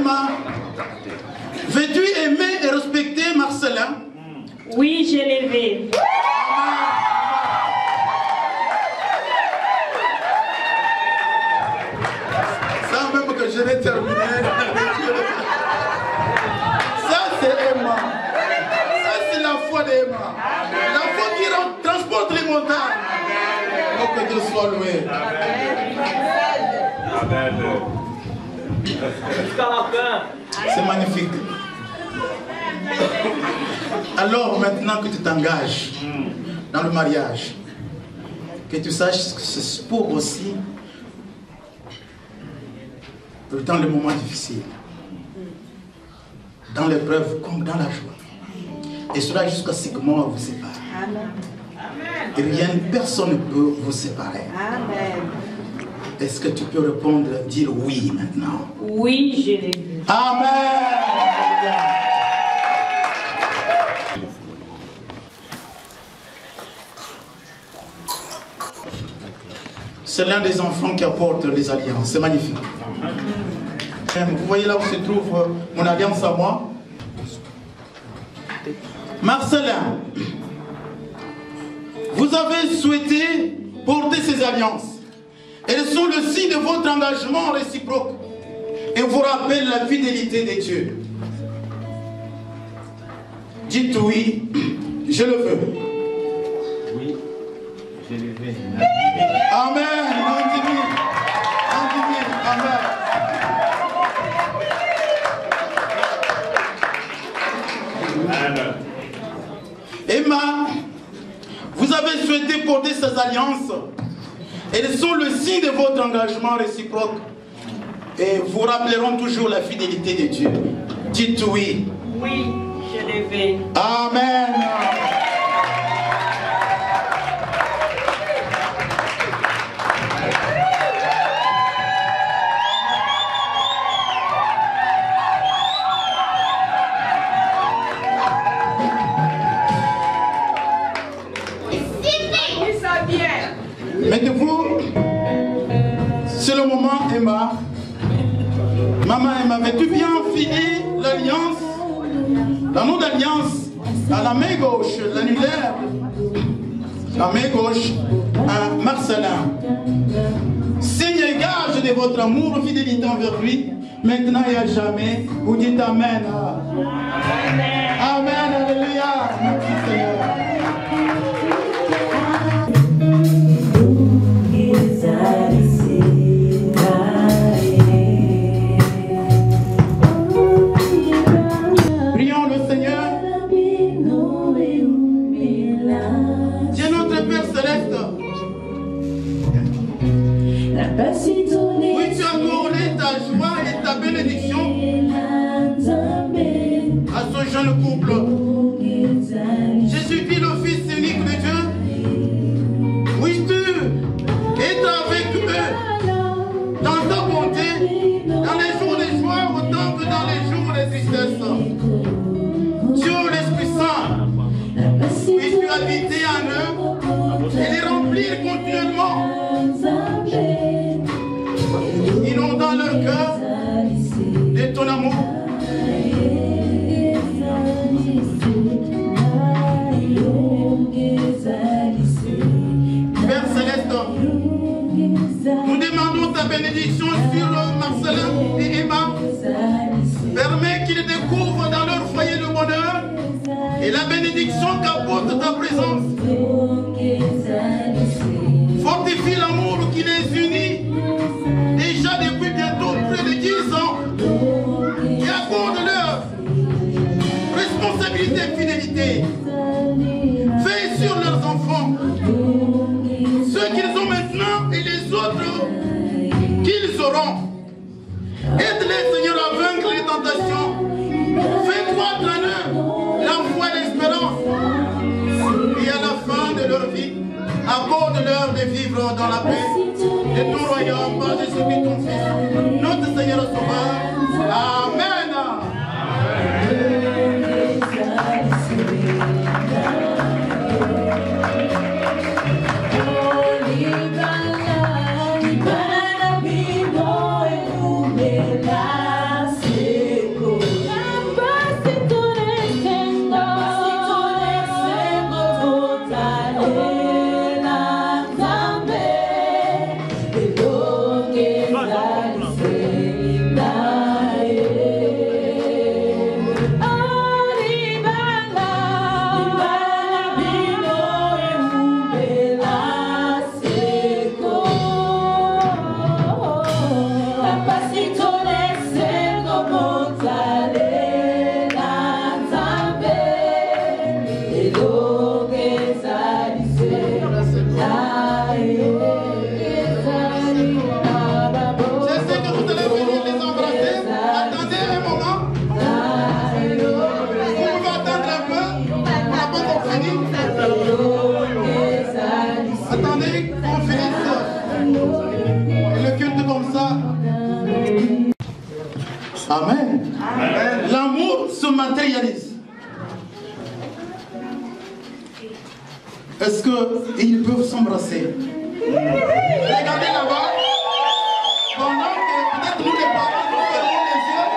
Emma, veux-tu aimer et respecter Marcelin? Oui, je le vais. Sans même que je l'ai terminé. Ça, c'est Emma. Ça, c'est la foi d'Emma. La foi qui transporte les montagnes. Oh, que Dieu soit loué. C'est magnifique. Alors, maintenant que tu t'engages dans le mariage, que tu saches que c'est pour aussi dans les moments difficiles, dans l'épreuve comme dans la joie. Et cela jusqu'à ce que mort vous sépare. Et rien, personne ne peut vous séparer. Est-ce que tu peux répondre, dire oui maintenant? Oui, je le veux. Amen. C'est l'un des enfants qui apporte les alliances. C'est magnifique. Vous voyez là où se trouve mon alliance à moi. Marcelin, vous avez souhaité porter ces alliances. Elles sont le signe de votre engagement réciproque et vous rappellent la fidélité de Dieu. Dites oui, je le veux. Oui, je le veux. Amen. Amen. Emma, vous avez souhaité porter ces alliances. Elles sont le signe de votre engagement réciproque et vous rappelleront toujours la fidélité de Dieu. Dites oui. Oui, je le veux. Amen. Mettez-vous, c'est le moment, Emma. Maman Emma, veux-tu bien filer l'alliance, l'anneau d'alliance à la main gauche, l'annulaire, la main gauche à Marcelin. Signe et gage de votre amour, fidélité envers lui, maintenant et à jamais. Vous dites Amen. Amen, alléluia. Merci Seigneur. Prions le Seigneur. Dieu notre Père Céleste, oui, tu as accordé ta joie et ta bénédiction à ce jeune couple. Jésus-Christ, le Fils unique de Dieu, oui-tu être avec eux dans ta bonté, dans les jours de joie autant que dans les jours de tristesse. Dieu l'Esprit Saint, puisses-tu habiter en eux et les remplir continuellement, inondant leur cœur de ton amour. Père Céleste, nous demandons ta bénédiction sur Marcelin et Emma. Permets qu'ils découvrent dans leur foyer le bonheur et la bénédiction qu'apporte ta présence. Fortifie l'amour qui les unit déjà depuis bientôt près de 10 ans et accorde-leur responsabilité et fidélité. Veille sur leurs enfants, ceux qu'ils ont maintenant et les autres qu'ils auront. Aide-les, Seigneur, à vaincre les tentations. Fais croître en eux la foi et l'espérance. Et à la fin de leur vie, accorde-leur de vivre dans la paix de ton royaume par Jésus-Christ, ton Fils, notre Seigneur Sauveur. Amen. Para Amen. Amen. L'amour se matérialise. Est-ce qu'ils peuvent s'embrasser? Regardez là-bas. Pendant que peut-être nous les parents nous fermons les yeux.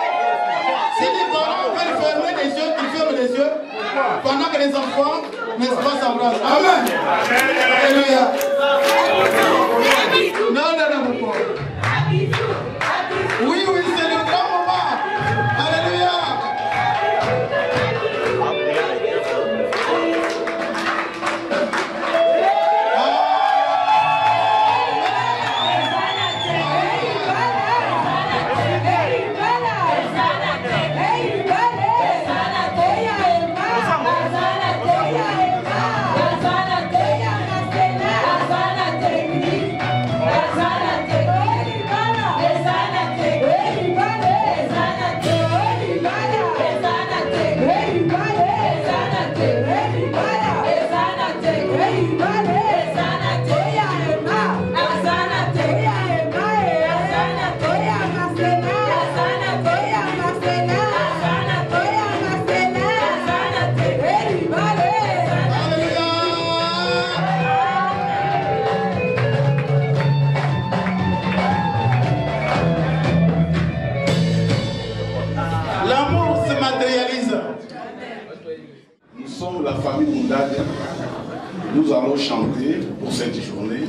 Si les parents veulent fermer les yeux, ils ferment les yeux. Pendant que les enfants, n'est-ce pas, s'embrassent. Amen. Alléluia. Non, non, non, non. Oui, oui, c'est le grand moment. Alléluia. La famille Moundade, nous allons chanter pour cette journée.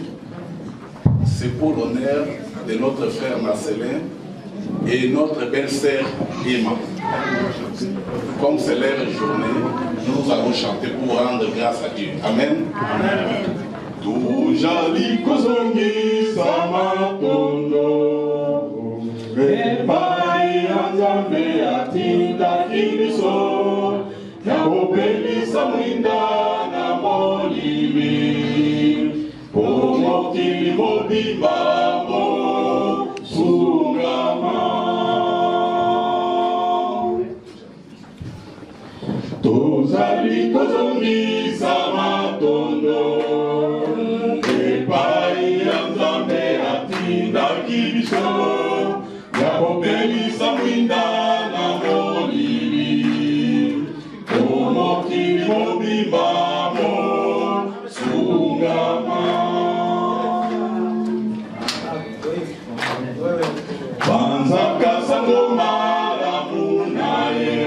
C'est pour l'honneur de notre frère Marcelin et notre belle-sœur Emma. Comme c'est leur journée, nous allons chanter pour rendre grâce à Dieu. Amen. Amen. Tujali kozongi samatondo Epai anzambe atinda kiniso Nakopelisa mwinda na molimi Pomokili mobimba mo sungama Tozali kozongisa matondo Epai ya Nzambe atindaki biso Nakopelisa mwinda na molimi Mokili mobimba mo sungama Banzaka sangoma la munaye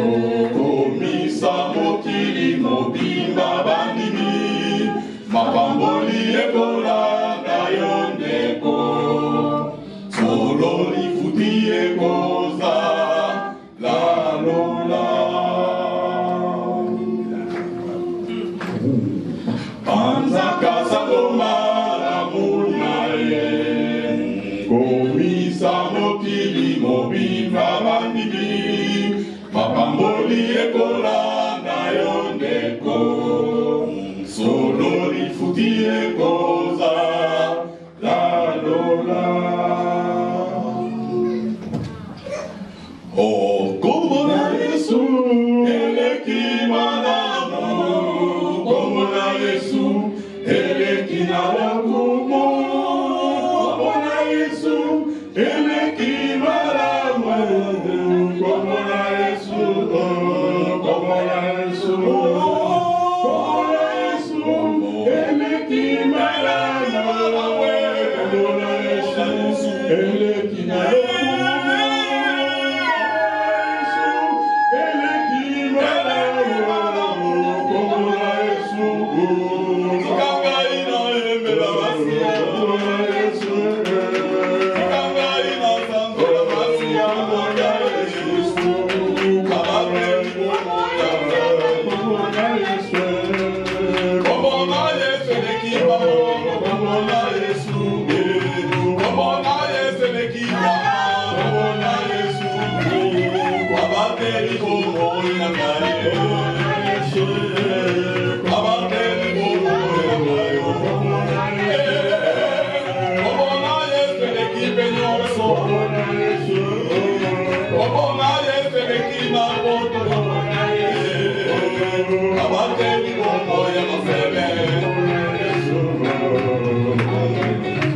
Okomisa mokili mobimba bandimi Mapamboli ekola na yondeko Solo lifuti ekoza la lola Panzaka sagoma la munaye Komisa mokili mobimba bandimi Mapamboli ekola na yondeko Solo lifuti ekoza la lola Oh, como na Yesu eleki madamu Como na Yesu eleki na wakumu Como na Yesu eleki madamu Como na Yesu Como na Yesu Como na Yesu eleki madamu Como na Yesu eleki na wakumu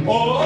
Oh,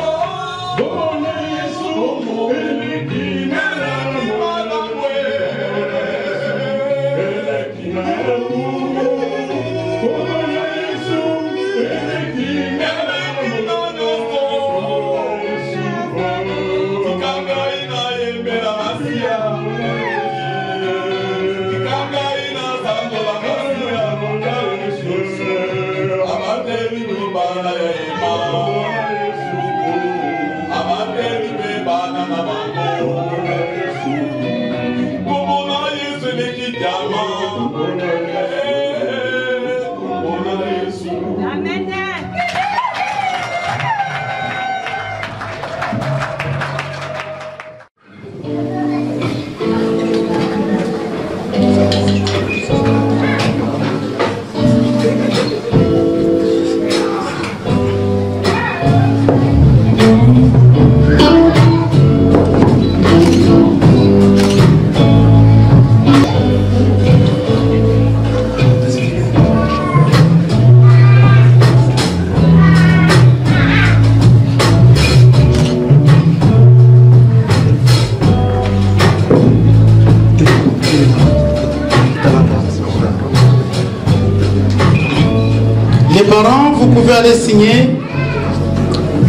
Les parents, vous pouvez aller signer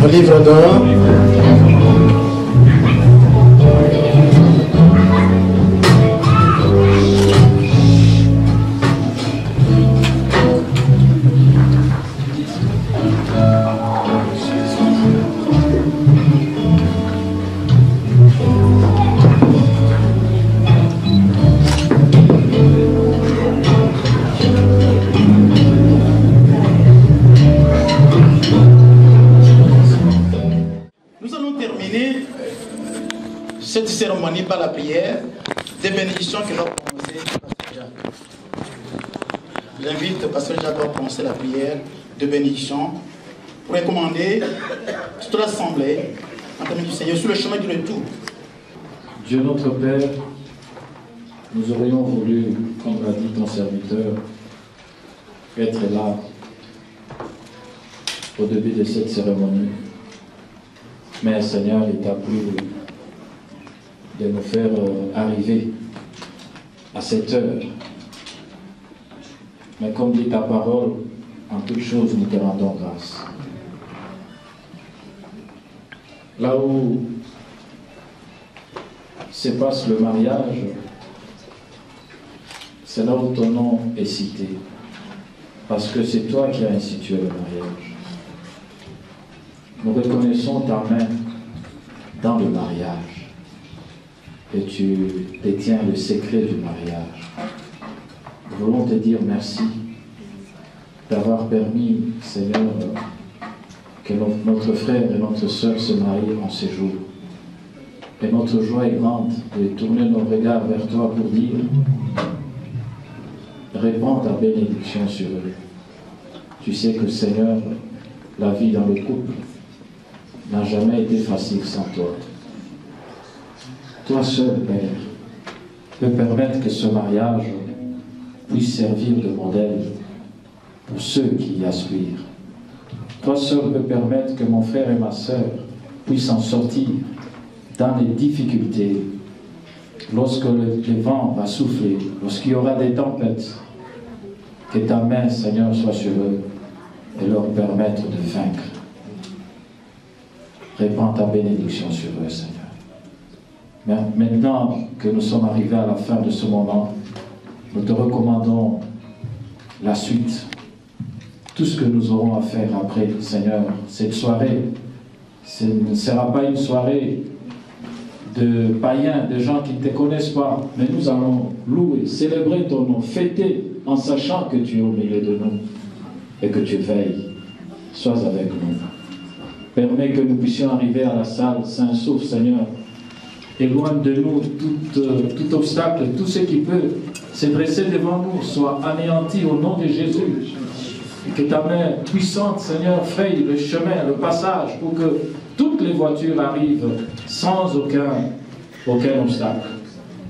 le livre d'or. Cette cérémonie par la prière des bénédictions que nous avons prononcées. J'invite le pasteur Jacques à prononcer la prière de bénédiction pour recommander toute l'assemblée en termes du Seigneur sur le chemin du retour. Dieu notre Père, nous aurions voulu, comme l'a dit ton serviteur, être là au début de cette cérémonie. Mais Seigneur, il t'a plu de nous faire arriver à cette heure. Mais comme dit ta parole, en toutes choses nous te rendons grâce. Là où se passe le mariage, c'est là où ton nom est cité. Parce que c'est toi qui as institué le mariage. Nous reconnaissons ta main dans le mariage. Et tu détiens le secret du mariage. Nous voulons te dire merci d'avoir permis, Seigneur, que notre frère et notre sœur se marient en ce jour. Et notre joie est grande de tourner nos regards vers toi pour dire: répands ta bénédiction sur eux. Tu sais que, Seigneur, la vie dans le couple n'a jamais été facile sans toi. Toi seul, Père, peux permettre que ce mariage puisse servir de modèle pour ceux qui y aspirent. Toi seul peux permettre que mon frère et ma sœur puissent en sortir dans les difficultés, lorsque le vent va souffler, lorsqu'il y aura des tempêtes. Que ta main, Seigneur, soit sur eux et leur permettre de vaincre. Répands ta bénédiction sur eux, Seigneur. Maintenant que nous sommes arrivés à la fin de ce moment, nous te recommandons la suite. Tout ce que nous aurons à faire après, Seigneur, cette soirée, ce ne sera pas une soirée de païens, de gens qui ne te connaissent pas, mais nous allons louer, célébrer ton nom, fêter en sachant que tu es au milieu de nous et que tu veilles. Sois avec nous. Permets que nous puissions arriver à la salle sain sauf, Seigneur. Éloigne de nous tout obstacle, tout ce qui peut se dresser devant nous soit anéanti au nom de Jésus. Et que ta main puissante, Seigneur, fraye le chemin, le passage, pour que toutes les voitures arrivent sans aucun obstacle.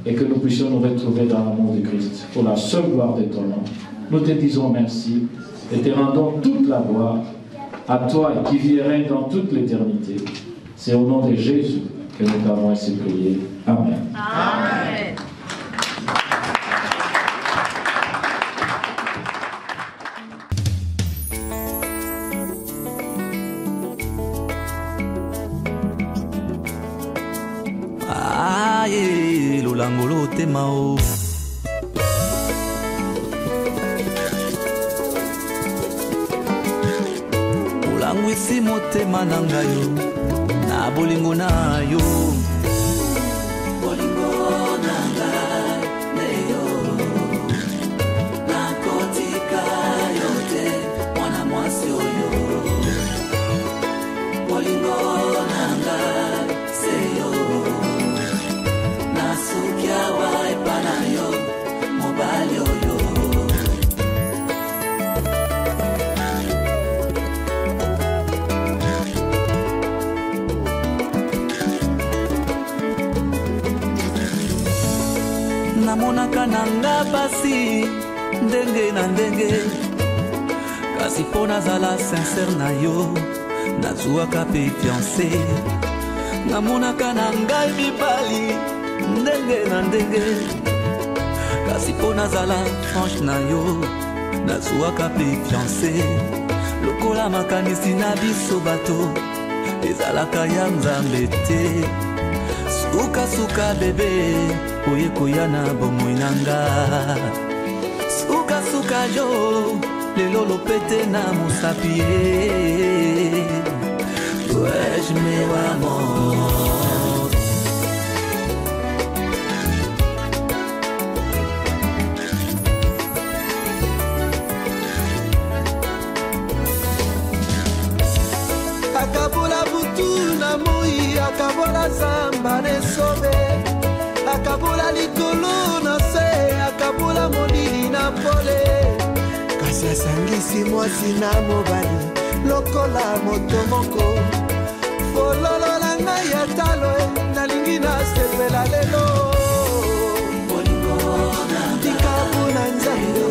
Et que nous puissions nous retrouver dans l'amour de Christ, pour la seule gloire de ton nom. Nous te disons merci et te rendons toute la gloire à toi qui vis et règne dans toute l'éternité. C'est au nom de Jésus que nous t'avons ainsi prié. Amen. Amen. Aye, lulangolo temao. nangwisi motema na ngai na bolingo na yo. Bolingo na ngai neyo nakotika yo te mwana mwasi oyo. Bolingo na ngai seyo nasukia wa epa na yo mobali oyo. Namonaka nanga pasi ndenge na ndenge, kasi po nazala sincere na yo nazuwaka pe fiancé. Namonaka nanga mibali ndenge na ndenge, kasi po nazala franche na yo nazuwaka pe fiancé. Lokola makanisi na biso bato ezalaka ya Nzambe te. Suka suka bebe oye koya na bomoi nanga. Suka suka jo lelo lopete na mosapi. Dois-je meu amor? Akabola butu na moi, akabola zamba nesobe, akabola likolo na se, akabola molili na pole. Kasi asangisi mwasi na mobali lokola moto moko. Fololo na ngai ya talo nalingi na sepela lelo. Bolingo na tikabu na nzambe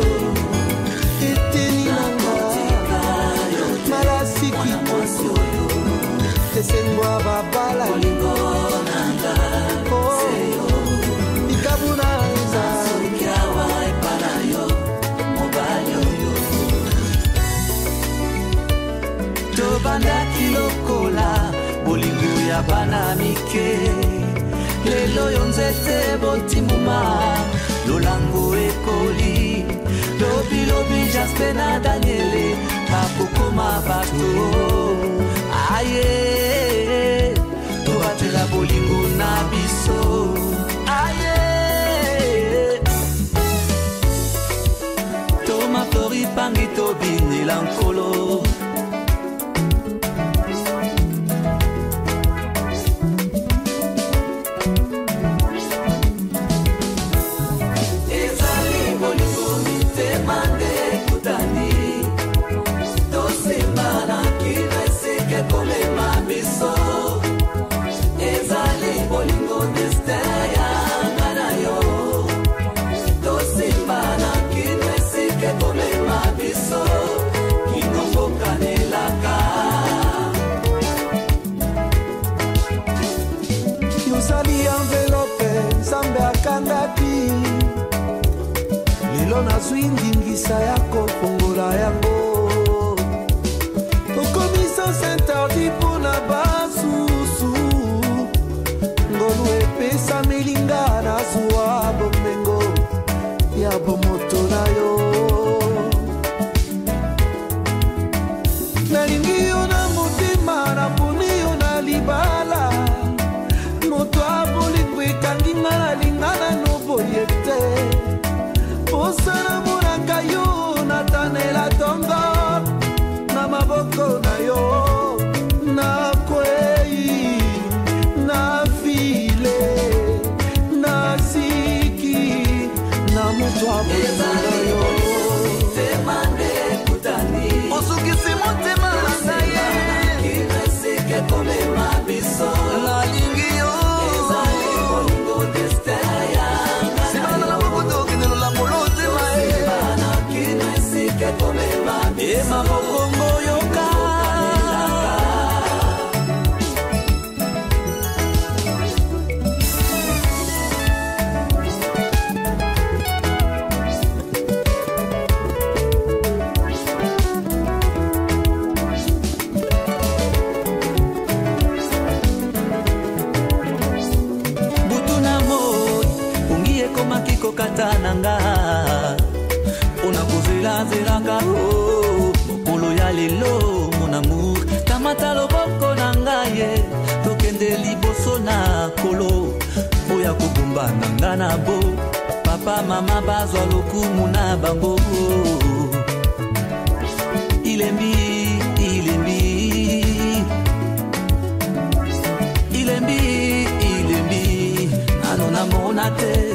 eteni nanga malasiki mwasi tesengwa babala bolingo nanga seyo ikabu na nzambe yawa epana yo mobali oyo. Tobandaki lokola bolingo ya bana mike, lelo yo nzete botimuma lolango ekoli. Lobi lobi Jaspe na Daniele bakokoma bato. Aye tobatela bolingo na biso. Aye toma flori pangi tobinela nkolo. Lelo nazwi ndingisa ya kofongola yango. Tokomisa s'interdit mpona basusu. Ngolu epesa melinga nazwa bomengo ya bomoto na yo. Nalingi yo na motema naponi yo na libala. Moto abolingo ekangi nga nalingana no boye te. Osana monaka yo natanela tongo na maboko na yo. Na kwei na file na siki na mutu abona yo. Osukisi motema na ye kiresike kome mabiso nalingi yo. Ema mokongo yoka butu na moi ungie komaki kokata nanga. Una kozela zelaka mokolo ya lelo mon amour nanga na bo papa mama bazwa lokumu na bango ilembi ilembi ilembi ilembi nano namona te